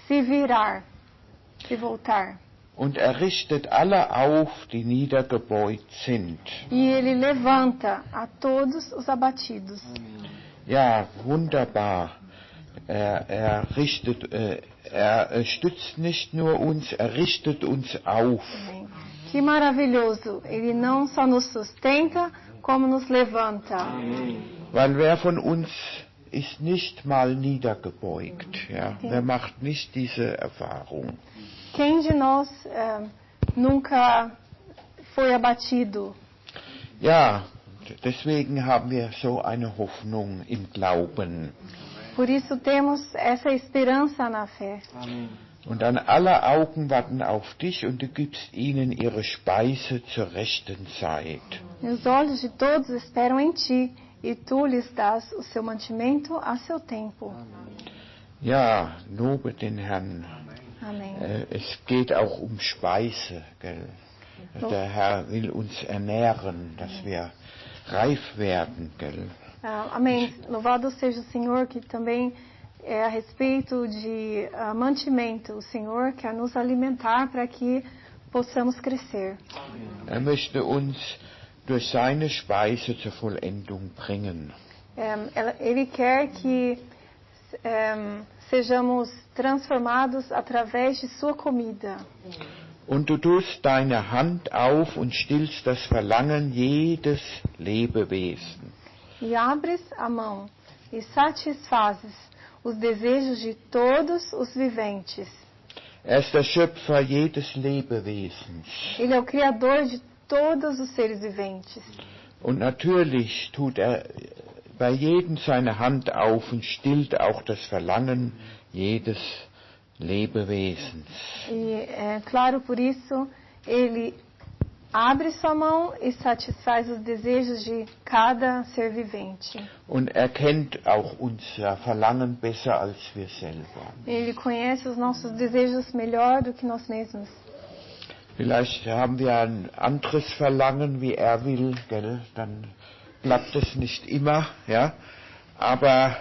se virar, se voltar. Und er richtet alle auf, die niedergebeugt sind. E ele levanta a todos os abatidos. Ja, wunderbar. Er stützt nicht nur uns, er richtet uns auf. Que maravilhoso! Ele não só nos sustenta, como nos levanta. Weil wer von uns ist nicht mal niedergebeugt? Ja? Wer macht nicht diese Erfahrung? Quem de nós nunca foi abatido? Ja, deswegen haben wir so eine Hoffnung im Glauben. Por isso temos essa esperança na fé. Und dann alle Augen warten auf dich und du gibst ihnen ihre Speise zur rechten Zeit. E os olhos de todos esperam em ti, e tu lhes dás o seu mantimento a seu tempo. Ja, lobe den Herrn. Amém. Es geht auch um Speise, gell? Der Herr will uns ernähren, dass wir reif werden, gell? Amém. Louvado seja o Senhor, que também é a respeito de mantimento. O Senhor quer nos alimentar para que possamos crescer. Er möchte uns durch seine Speise zur Vollendung bringen. Ele quer que sejamos transformados através de sua comida. Und du tust deine Hand auf und stillst das Verlangen jedes Lebewesen. E abres a mão e satisfazes os desejos de todos os viventes. Er ist der Schöpfer jedes Lebewesens. Ele é o Criador de todos os seres viventes. Und natürlich tut er bei jedem seine Hand auf und stillt auch das Verlangen jedes Lebewesens. E claro, por isso, ele abre sua mão e satisfaz os desejos de cada ser vivente. Und er kennt auch unser Verlangen besser als wir selber. Ele conhece os nossos desejos melhor do que nós mesmos. Vielleicht haben wir ein anderes Verlangen, wie er will, gell? Dann klappt es nicht immer, ja. Aber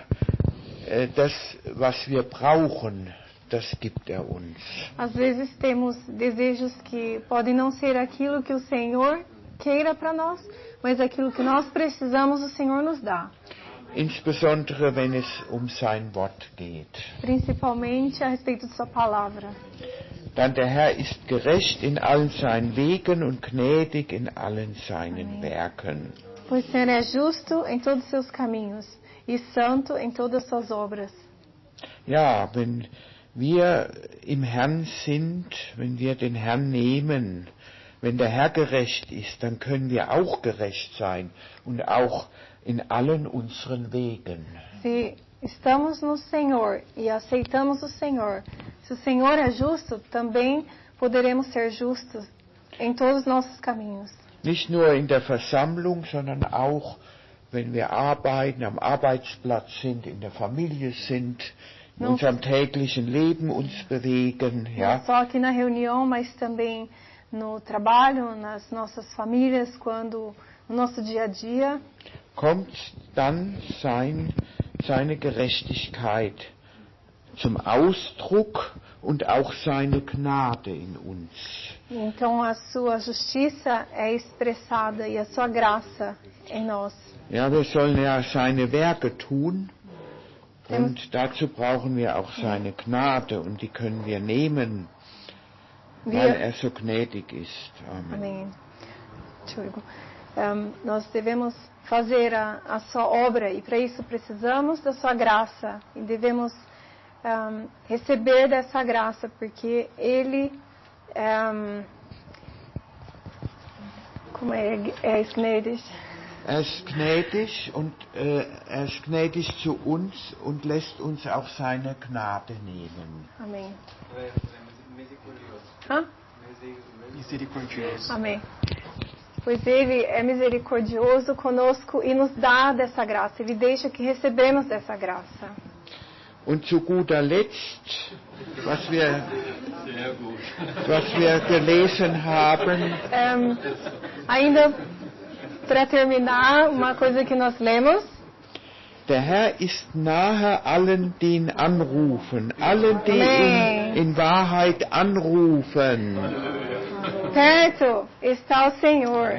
das, was wir brauchen, das gibt er uns. Às vezes temos desejos que podem não ser aquilo que o Senhor queira para nós, mas aquilo que nós precisamos o Senhor nos dá. Insbesondere wenn es um sein Wort geht. Principalmente a respeito de sua palavra. Dann der Herr ist gerecht in allen seinen Wegen und gnädig in allen seinen Werken. Pois o Senhor é justo em todos os seus caminhos e santo em todas as suas obras. Ja, wenn wir im Herrn sind, wenn wir den Herrn nehmen, wenn der Herr gerecht ist, dann können wir auch gerecht sein und auch in allen unseren Wegen. Se estamos no Senhor e aceitamos o Senhor, se o Senhor é justo, também poderemos ser justos em todos os nossos caminhos. Nicht nur in der Versammlung, sondern auch, wenn wir arbeiten, am Arbeitsplatz sind, in der Familie sind, in unserem täglichen Leben uns bewegen. Ja. Não só aqui na reunião, mas também no trabalho, nas nossas famílias, quando no nosso dia a dia. Kommt dann seine Gerechtigkeit zum Ausdruck und auch seine Gnade in uns. Então a sua justiça é expressada e a sua graça em nós. Ja, wir sollen ja seine Werke tun. Und dazu brauchen wir auch seine Gnade und die können wir nehmen, weil er so gnädig ist. Amen. Nós devemos fazer a sua obra e para isso precisamos da sua graça e devemos receber dessa graça porque Ele como é gnädig. Er ist gnädig und er ist gnädig zu uns und lässt uns auch seine Gnade nehmen. Amém. Misericordioso. Amém. Pois Ele é misericordioso conosco e nos dá dessa graça. Ele deixa que recebemos dessa graça. Und zu guter Letzt, was wir gelesen haben, ainda para terminar, uma coisa que nós lemos. Der Herr ist nahe allen, die ihn anrufen, allen, die ihn in Wahrheit anrufen. Perto está o Senhor,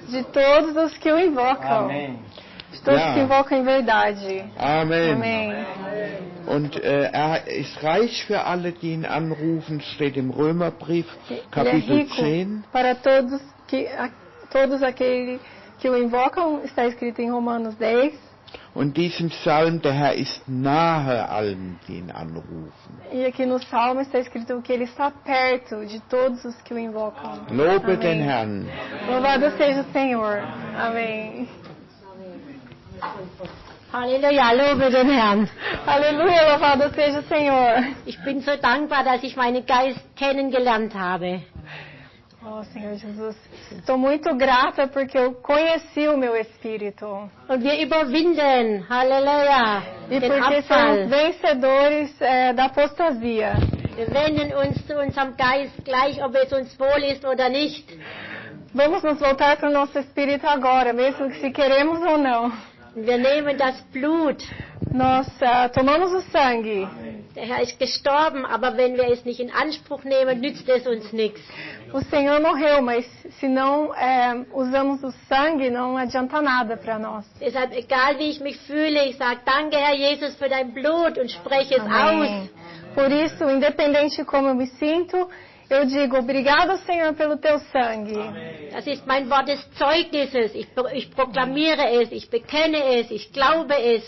de todos os que o invocam. De todos que invocam em verdade. Amen. Amém. Und er ist reich für alle, die ihn anrufen, steht im Römerbrief, Kapitel 10. Para todos aqueles que o invocam, está escrito em Romanos 10. Und diesem Psalm, der Herr ist nahe allen, die ihn anrufen. E aqui no Salmo está escrito que ele está perto de todos os que o invocam. Lobe den Herrn. Louvado seja o Senhor. Amém. Halleluja, lobe den Herrn. Aleluia, louvado seja o Senhor. Ich bin so dankbar, dass ich meinen Geist kennengelernt habe. Oh, Senhor Jesus, estou muito grata porque eu conheci o meu espírito. Und wir überwinden, Halleluja, e den porque Abfall. somos vencedores da apostasia. Wir wenden uns zu unserem Geist gleich, ob es uns wohl ist oder nicht. Vamos nos voltar para o nosso espírito agora, mesmo que se queremos ou não. Wir nehmen das Blut. Nós tomamos o sangue. Der Herr ist gestorben, aber wenn wir es nicht in Anspruch nehmen, nützt es uns nichts. O Senhor morreu, mas se não usamos o sangue, não adianta nada para nós. Deshalb, egal wie ich mich fühle, ich sage, danke Herr Jesus für dein Blut und spreche es aus. Por isso, independente de como eu me sinto, eu digo, obrigado, Senhor, pelo teu sangue. Das ist mein Wort des Zeugnisses. Ich proklamiere es, ich bekenne es, ich glaube es,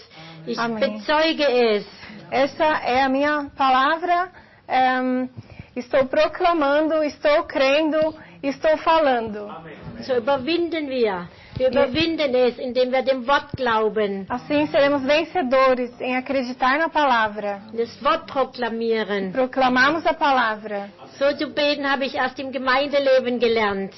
ich bezeuge es. Essa é a minha palavra. Estou proclamando, estou crendo, estou falando. So überwinden wir. Wir überwinden es, indem wir dem Wort glauben. Assim seremos vencedores em acreditar na palavra. Das Wort proklamieren. Proclamarmos a palavra. So zu beten habe ich erst im Gemeindeleben gelernt.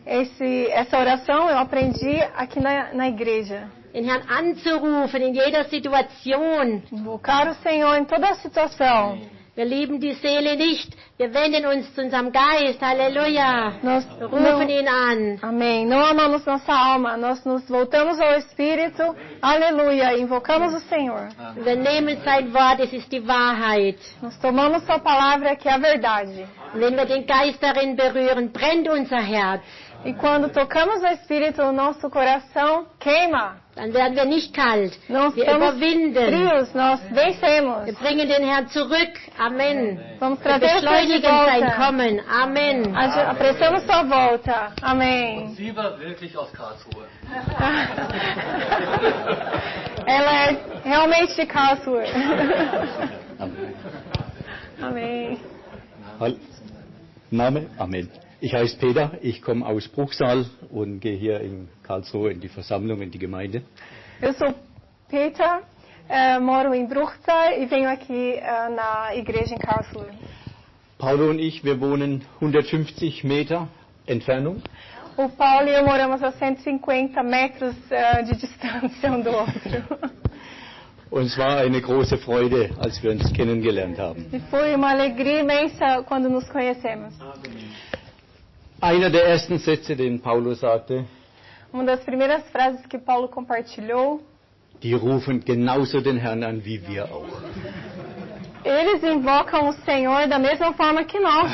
Essa oração eu aprendi aqui na igreja. Den Herrn anzurufen in jeder Situation. Invocar o Senhor em toda situação. Wir lieben die Seele nicht. Wir wenden uns zu unserem Geist. Halleluja. Nós rufen ihn an. Amém. Não amamos nossa alma. Nós nos voltamos ao Espírito. Aleluia. Invocamos o Senhor. Wir nehmen sein Wort. Es ist die Wahrheit. Nós tomamos sua palavra, que é a verdade. Wenn wir den Geist darin berühren, brennt unser Herz. E quando tocamos o Espírito, o nosso coração queima. Dann werden wir nicht kalt. Nós wir überwinden. Frios, nós vencemos. Wir bringen den Herrn zurück. Amen. Vamos wir beschleunigen sein Kommen. Amen. Apressamos sua volta. Amém. Und sie war wirklich aus Karlsruhe. Ela é realmente de Karlsruhe. Amém. Name? Amen. Ich heiße Peter, ich komme aus Bruchsal und gehe hier in Karlsruhe in die Versammlung, in die Gemeinde. Eu sou Peter, moro em Bruchsal e venho aqui na igreja em Karlsruhe. Paulo und ich, wir wohnen 150 Meter Entfernung. O Paulo e eu moramos a 150 metros de distância um do outro. Und es war eine große Freude, als wir uns kennengelernt haben. E foi uma alegria imensa quando nos conhecemos. Einer der ersten Sätze, den Paulo sagte, uma das primeiras frases que Paulo compartilhou, die rufen genauso den Herrn an wie wir auch. Eles invocam o Senhor da mesma forma que nós.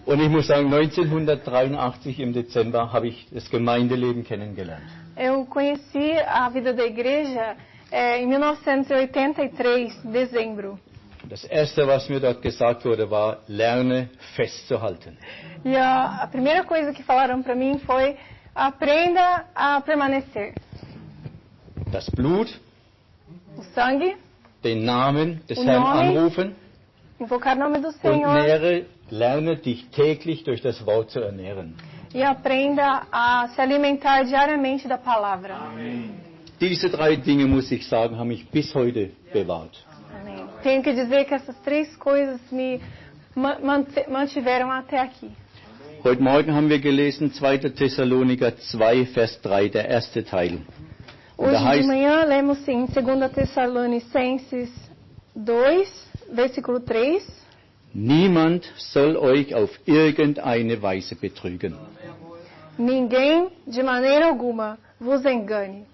Und ich muss sagen, 1983 im Dezember habe ich das Gemeindeleben kennengelernt. Eu conheci a vida da igreja em 1983, dezembro. Das erste, was mir dort gesagt wurde, war, lerne festzuhalten. E a primeira coisa que falaram para mim foi, aprenda a permanecer. Das Blut, o sangue, den Namen des Herrn anrufen invocar o nome do Senhor, und lerne dich täglich durch das Wort zu ernähren. E aprenda a se alimentar diariamente da palavra. Amen. Diese drei Dinge, muss ich sagen, haben mich bis heute bewahrt. Tenho que dizer que essas três coisas me mantiveram até aqui. Heute Morgen haben wir gelesen 2. Thessaloniker 2, Vers 3, der erste Teil. Hoje de manhã lemos em 2 Tessalonicenses 2, versículo 3. Niemand soll euch auf irgendeine Weise betrügen. Ninguém, de maneira alguma, vos engane.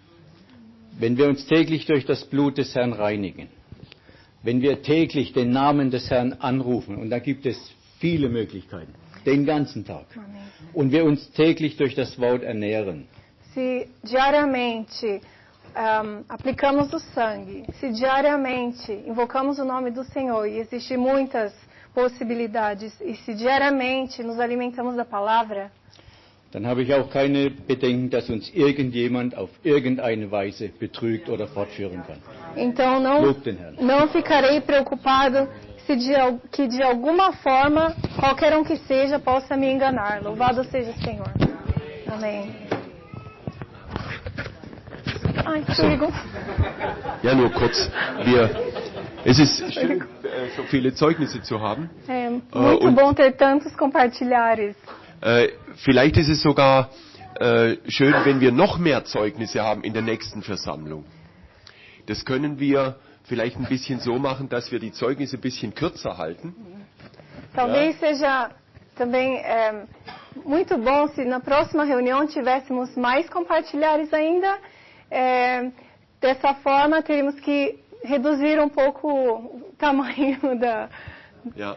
Wenn wir uns täglich durch das Blut des Herrn reinigen, wenn wir täglich den Namen des Herrn anrufen, und da gibt es viele Möglichkeiten, den ganzen Tag, und wir uns täglich durch das Wort ernähren, se diariamente aplicamos o sangue, se diariamente invocamos o nome do Senhor, e existem muitas possibilidades, e se diariamente nos alimentamos da palavra, dann habe ich auch keine Bedenken, dass uns irgendjemand auf irgendeine Weise betrügt oder fortführen kann. Então não ficarei preocupado que de alguma forma, qualquer um que seja, possa me enganar. Louvado seja o Senhor. Amém. Ai, Entschuldigung. Ja, nur kurz. Es ist schön, so viele Zeugnisse zu haben. Muito bom ter tantos compartilhares. Vielleicht ist es sogar schön, wenn wir noch mehr Zeugnisse haben in der nächsten Versammlung. Das können wir vielleicht ein bisschen so machen, dass wir die Zeugnisse ein bisschen kürzer halten. Talvez seja também muito bom se na próxima reunião tivéssemos mais compartilhares ainda. Dessa forma, teríamos que reduzir um pouco o tamanho da... Ja,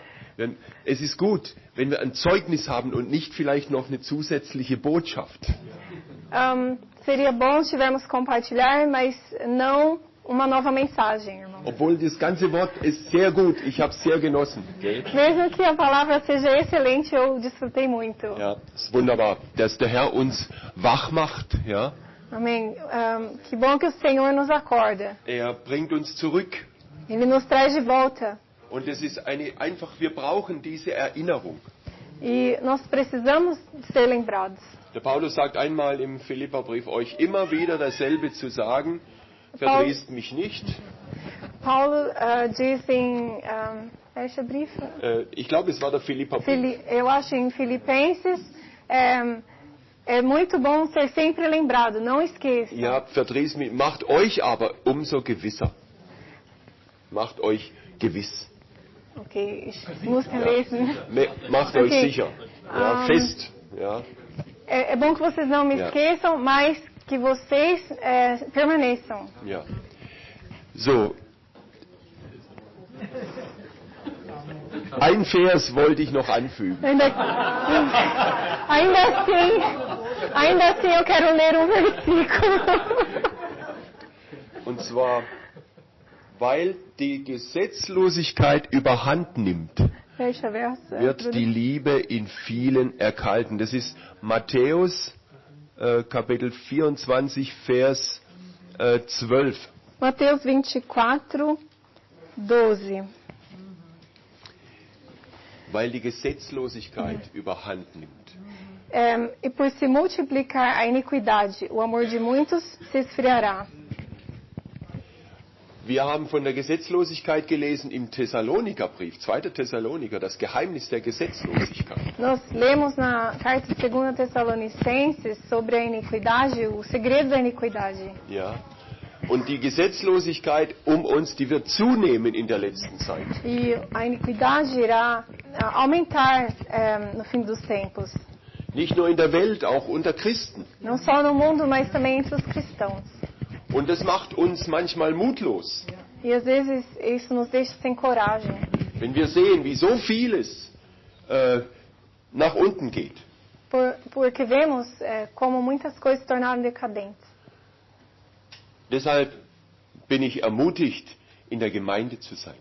es ist gut, wenn wir ein Zeugnis haben und nicht vielleicht noch eine zusätzliche Botschaft. Seria bom se tivermos compartilhar, mas não uma nova mensagem, irmão. Obwohl das ganze Wort ist sehr gut, ich habe es sehr genossen. Gell? Mesmo que a palavra seja excelente, eu desfrutei muito. Ja, es ist wunderbar, dass der Herr uns wach macht. Ja? Amém. Que bom que o Senhor nos acorda. Er bringt uns zurück. Ele nos traz de volta. Und es ist einfach, wir brauchen diese Erinnerung. E nós precisamos ser lembrados. Der Paulus sagt einmal im Philipperbrief, euch immer wieder dasselbe zu sagen, verdrießt mich nicht. Paulo diz em... Welcher Brief? Ich glaube, es war der Philipperbrief. Eu acho em Filipenses, é muito bom ser sempre lembrado, não esqueça. Ja, verdrießt mich, macht euch aber umso gewisser. Macht euch gewiss. Okay, ich muss lesen. Macht euch sicher, ja, fest. Ja. É bom que vocês não me esqueçam, mas que vocês permaneçam. Ja. So. Ein Vers wollte ich noch anfügen. Ainda assim eu quero ler um versículo. Und zwar, weil die Gesetzlosigkeit überhand nimmt, wird die Liebe in vielen erkalten. Das ist Matthäus Kapitel 24, Vers 12. Mateus 24, 12. Weil die Gesetzlosigkeit überhand nimmt. E por se multiplicar a iniquidade, o amor de muitos se esfriará. Wir haben von der Gesetzlosigkeit gelesen im Thessalonikerbrief, 2. Thessaloniker, das Geheimnis der Gesetzlosigkeit. Nós lemos na carta de 2 Tessalonicenses sobre a iniquidade, o segredo da iniquidade. Ja. Und die Gesetzlosigkeit um uns, die wird zunehmen in der letzten Zeit. E a iniquidade irá aumentar no fim dos tempos. Nicht nur in der Welt, auch unter Christen. Não só no mundo, mas também entre os cristãos. Und das macht uns manchmal mutlos. E às vezes isso nos deixa sem coragem. Wenn wir sehen, wie so vieles nach unten geht. Porque vemos como muitas coisas se tornaram decadentes. Deshalb bin ich ermutigt, in der Gemeinde zu sein.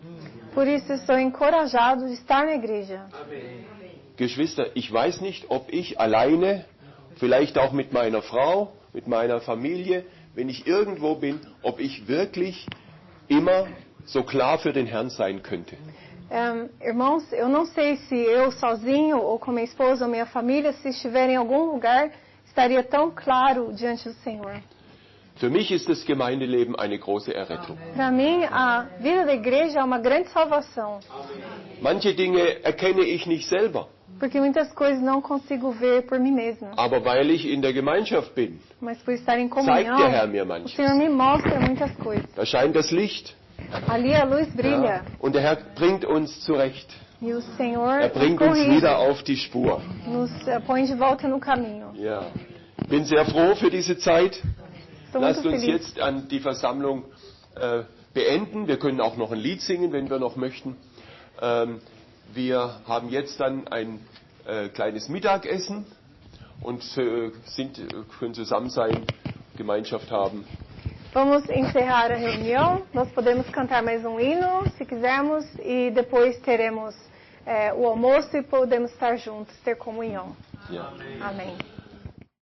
Por isso estou encorajado de estar na igreja. Geschwister, ich weiß nicht, ob ich alleine, vielleicht auch mit meiner Frau, mit meiner Familie, wenn ich irgendwo bin, ob ich wirklich immer so klar für den Herrn sein könnte. Irmãos, eu não sei se eu sozinho ou com minha esposa ou minha família, se estiver em algum lugar, estaria tão claro diante do Senhor. Für mich ist das Gemeindeleben eine große Errettung. Para mim, a vida da igreja é uma grande salvação. Manche Dinge erkenne ich nicht selber. Porque muitas coisas não consigo ver por mim mesma. Aber weil ich in der Gemeinschaft bin, mas por estar em zeigt comunhão, der Herr mir manches. o Senhor me mostra muitas coisas. Da scheint das Licht. Ali a luz brilha. Ja, und der Herr bringt uns zurecht. E o Senhor bringt uns wieder auf die Spur. Nos põe de volta no caminho. Ja. Bin sehr froh für diese Zeit. Lasst uns feliz. jetzt an die Versammlung beenden. Wir können auch noch ein Lied singen, wenn wir noch möchten. Wir haben jetzt dann ein kleines Mittagessen und können zusammen sein, Gemeinschaft haben. Vamos encerrar a reunião. Nós podemos cantar mais um hino, se quisermos, e depois teremos o almoço e podemos estar juntos, ter comunhão. Ja. Amém.